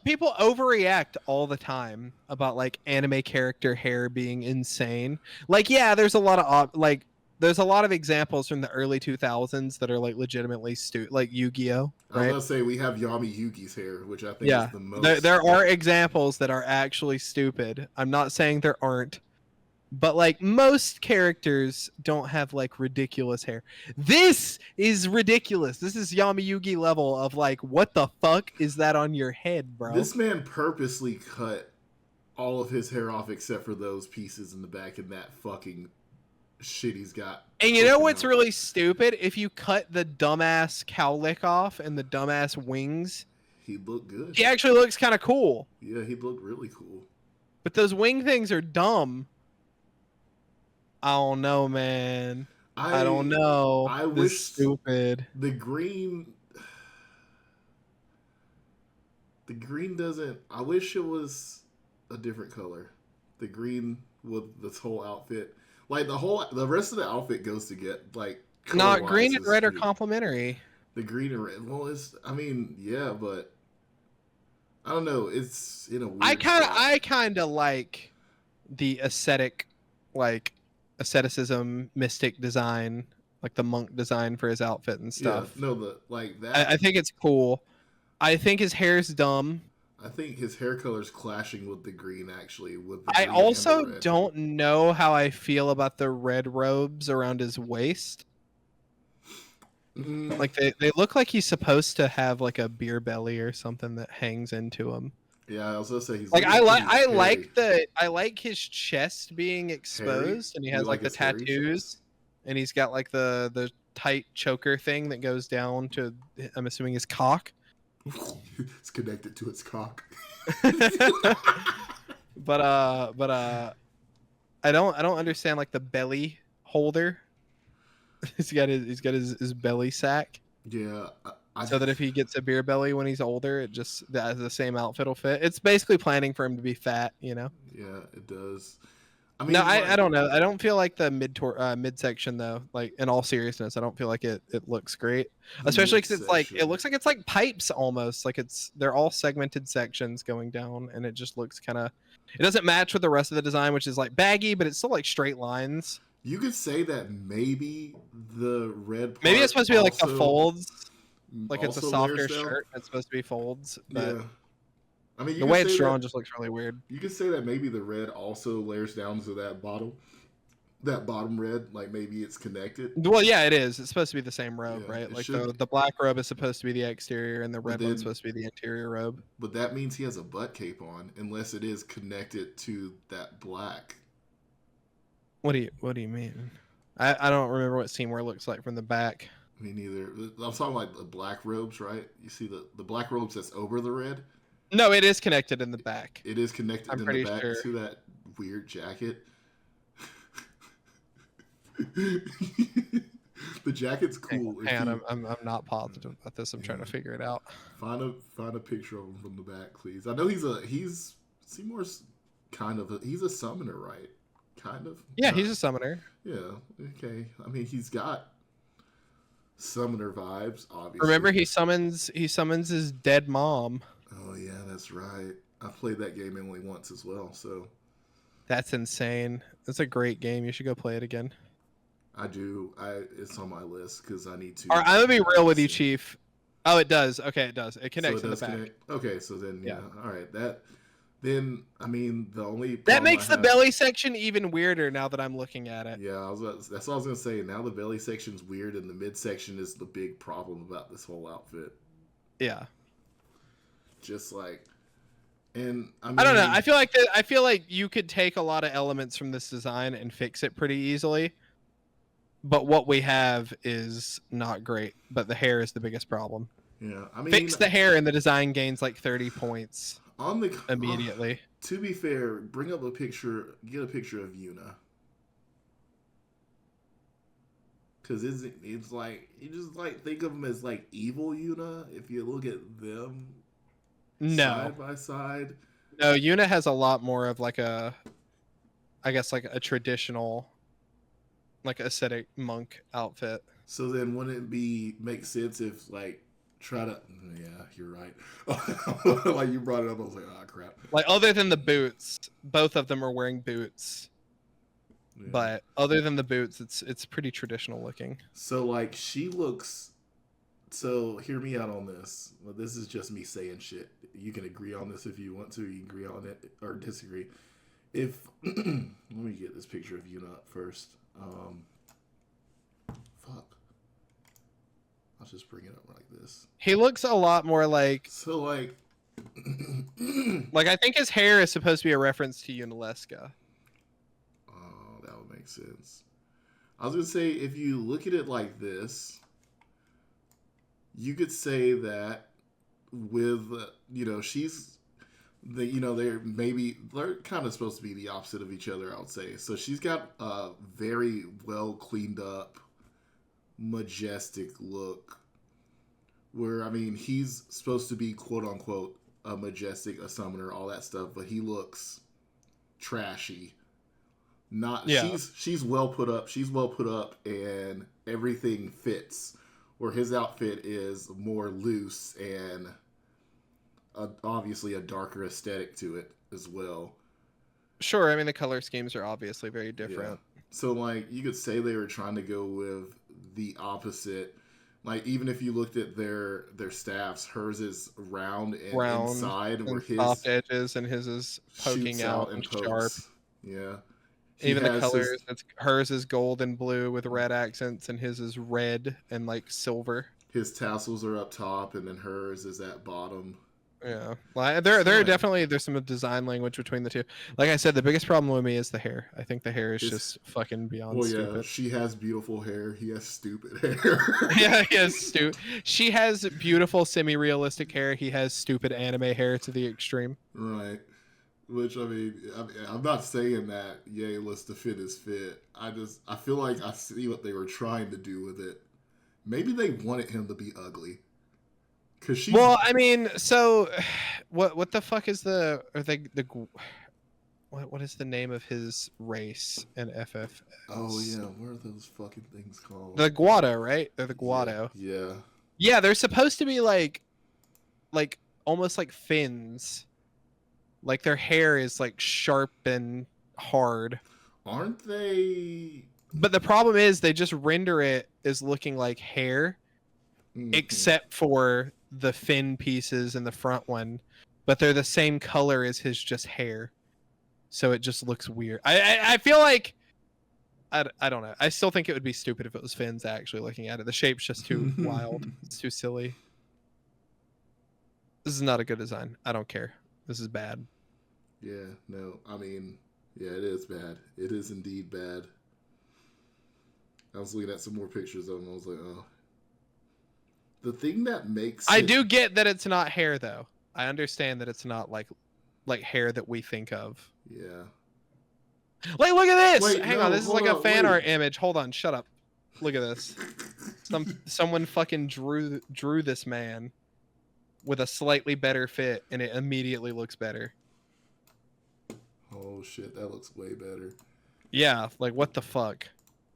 People overreact all the time about like anime character hair being insane. Like, yeah, there's a lot of examples from the early 2000s that are like legitimately like Yu-Gi-Oh. Right? I was gonna say we have Yami Yugi's hair, which I think is the most. There are examples that are actually stupid. I'm not saying there aren't. But like most characters don't have like ridiculous hair. This is ridiculous. This is Yami Yugi level of like, what the fuck is that on your head, bro? This man purposely cut all of his hair off except for those pieces in the back and that fucking shit he's got. And you know what's really stupid? If you cut the dumbass cowlick off and the dumbass wings, he'd look good. He actually looks kind of cool. Yeah, he'd look really cool. But those wing things are dumb. I don't know, man. I don't know. I wish stupid. The green doesn't. I wish it was a different color. The green with this whole outfit, like the rest of the outfit goes to get like. Not green and red are complementary. The green and red. Well, yeah, but I don't know. It's in a weird. I kind of like the asceticism mystic design, like the monk design for his outfit and stuff. Yeah, no, that. I think it's cool. I think his hair's dumb. I think his hair color's clashing with the green, actually. I also don't know how I feel about the red robes around his waist. Like they look like he's supposed to have like a beer belly or something that hangs into him. Yeah, I was gonna say he's like I like his chest being exposed, and he has like the tattoos, and he's got like the tight choker thing that goes down to, I'm assuming, his cock. It's connected to its cock. but I don't understand like the belly holder. he's got his belly sack. Yeah. So that if he gets a beer belly when he's older, the same outfit will fit. It's basically planning for him to be fat, you know? Yeah, it does. I mean, no, I don't know. I don't feel like the midsection though. Like, in all seriousness, I don't feel like it looks great. Especially because it looks like it's like pipes almost. Like they're all segmented sections going down, and it just looks kind of. It doesn't match with the rest of the design, which is like baggy, but it's still like straight lines. You could say that maybe the red part. Maybe it's supposed to be like the folds. Like it's a softer shirt. It's supposed to be folds. But yeah. I mean, the way it's drawn just looks really weird. You could say that maybe the red also layers down to that bottom red. Like maybe it's connected. Well, yeah, it is. It's supposed to be the same robe, right? Like should. the black robe is supposed to be the exterior, and the red one's supposed to be the interior robe. But that means he has a butt cape on, unless it is connected to that black. What do you mean? I don't remember what Seymour looks like from the back. Me neither. I'm talking like the black robes, right? You see the black robes that's over the red? No, it is connected in the back. It is connected in the back to that weird jacket. The jacket's cool. I'm not positive about this. I'm trying to figure it out. Find a picture of him from the back, please. I know he's Seymour's he's a summoner, right? Kind of. Yeah, he's a summoner. Yeah. Okay. I mean, he's got summoner vibes, obviously. Remember, he summons his dead mom. Oh yeah, that's right. I played that game only once as well, so That's insane. That's a great game. You should go play it again. I do. It's on my list because I need to. All right, I'm gonna be real with you, see. Chief. Oh, it does. Okay, it does. It So connects it in the does back. connect. Okay, so then Yeah. all right. Then I mean the only That problem makes I the have, belly section even weirder now that I'm looking at it. Yeah, that's what I was gonna say. Now the belly section's weird, and the midsection is the big problem about this whole outfit. Yeah. Just like, and I mean, I don't know. I feel like you could take a lot of elements from this design and fix it pretty easily. But what we have is not great. But the hair is the biggest problem. yeah, I mean, Fix the hair and the design gains like 30 points on the immediately. To be fair, bring up a picture. Get a picture of Yuna. Because it's like you just like think of them as like evil Yuna if you look at them No. side by side. No, Yuna has a lot more of like a, I guess like a traditional, like ascetic monk outfit. So then wouldn't it make sense if like try to yeah, you're right. Like you brought it up, I was like, oh crap. Like other than the boots, both of them are wearing boots. Yeah. But other than the boots, it's pretty traditional looking. So like she looks. So hear me out on this. Well, this is just me saying shit. You can agree on this if you want to. You can agree on it or disagree. If let me get this picture of Yuna up first. Fuck. I'll just bring it up like this. He looks a lot more like. So like. Like I think his hair is supposed to be a reference to Yunalesca. Oh, that would make sense. I was gonna say if you look at it like this, you could say that with she's they're kind of supposed to be the opposite of each other. I would say so. She's got a very well cleaned up, majestic look. Where I mean, he's supposed to be quote unquote a majestic, a summoner, all that stuff, but he looks trashy. Not yeah. She's well put up. She's well put up, and everything fits. Where his outfit is more loose and obviously a darker aesthetic to it as well. Sure, I mean the color schemes are obviously very different. Yeah. So like you could say they were trying to go with the opposite. Like even if you looked at their staffs, hers is round and inside, where his soft edges and his is poking out and sharp. Yeah. Even the colors, hers is gold and blue with red accents, and his is red and like silver. His tassels are up top, and then hers is at bottom. Yeah, well, there's some design language between the two. Like I said, the biggest problem with me is the hair. I think the hair is just fucking beyond stupid. Yeah, she has beautiful hair. He has stupid hair. Yeah, he has She has beautiful, semi-realistic hair. He has stupid anime hair to the extreme. Right. Which I mean, I'm not saying that Yay let's the fit is fit. I feel like I see what they were trying to do with it. Maybe they wanted him to be ugly. Well, I mean, so what the fuck is what is the name of his race in FF? Oh yeah, what are those fucking things called? The Guado, right? They're the Guado. Yeah. Yeah, they're supposed to be like almost like fins. Like their hair is like sharp and hard. Aren't they? But the problem is they just render it as looking like hair, except for the fin pieces in the front one. But they're the same color as his just hair. So it just looks weird. I feel like I don't know. I still think it would be stupid if it was fins actually looking at it. The shape's just too wild. It's too silly. This is not a good design. I don't care. This is bad. Yeah, no. I mean, yeah, it is bad. It is indeed bad. I was looking at some more pictures of him. I was like, oh. The thing that makes I do get that it's not hair though. I understand that it's not like hair that we think of. Yeah. Like, look at this. Wait, Hang on, this is like a fan art image. Hold on, shut up. Look at this. Someone fucking drew this man with a slightly better fit, and it immediately looks better. Oh shit, that looks way better. Yeah, like what the fuck?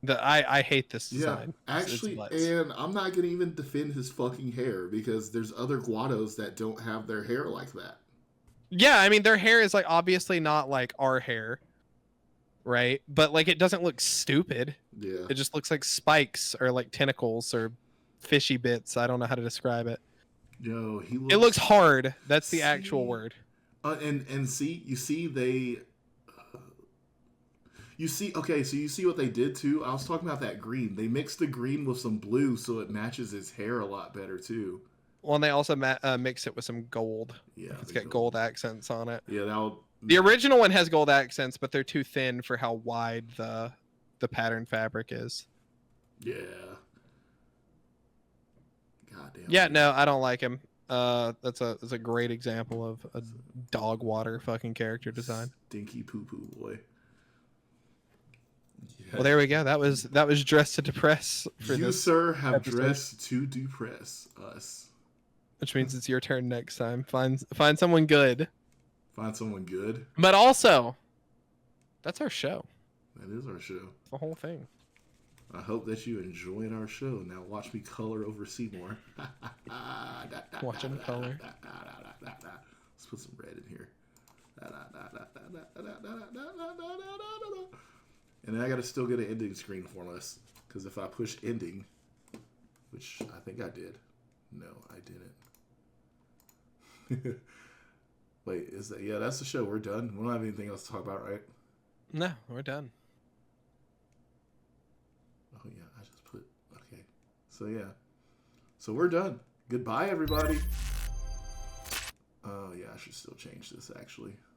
I hate this design. Yeah, actually, and I'm not gonna even defend his fucking hair because there's other Guados that don't have their hair like that. Yeah, I mean their hair is like obviously not like our hair, right? But like it doesn't look stupid. Yeah. It just looks like spikes or like tentacles or fishy bits. I don't know how to describe it. Yo, he It looks looks. hard. That's the actual See, word. and see, you see they. You see, okay, so you see what they did too. I was talking about that green. They mixed the green with some blue, so it matches his hair a lot better too. Well, and they also mix it with some gold. Yeah, Like it's the got gold. gold accents on it. Yeah, that'll. The original one has gold accents, but they're too thin for how wide the pattern fabric is. Yeah. Goddamn. Yeah, no, I don't like him. That's a great example of a dog water fucking character design. Stinky poo poo boy. Yeah. Well, there we go. That was Dress to Depress for You, this sir, have episode. dressed to depress us. Which means it's your turn next time. Find someone good. Find someone good. But also, that's our show. That is our show. The whole thing. I hope that you enjoyed our show. Now watch me color over Seymour. Watch him color. Let's put some red in here. And then I gotta still get an ending screen for us. Because if I push ending, which I think I did. No, I didn't. Wait, is that... Yeah, that's the show. We're done. We don't have anything else to talk about, right? No, we're done. Oh, yeah, I just put... Okay. So, yeah. So, we're done. Goodbye, everybody. Oh, yeah, I should still change this, actually.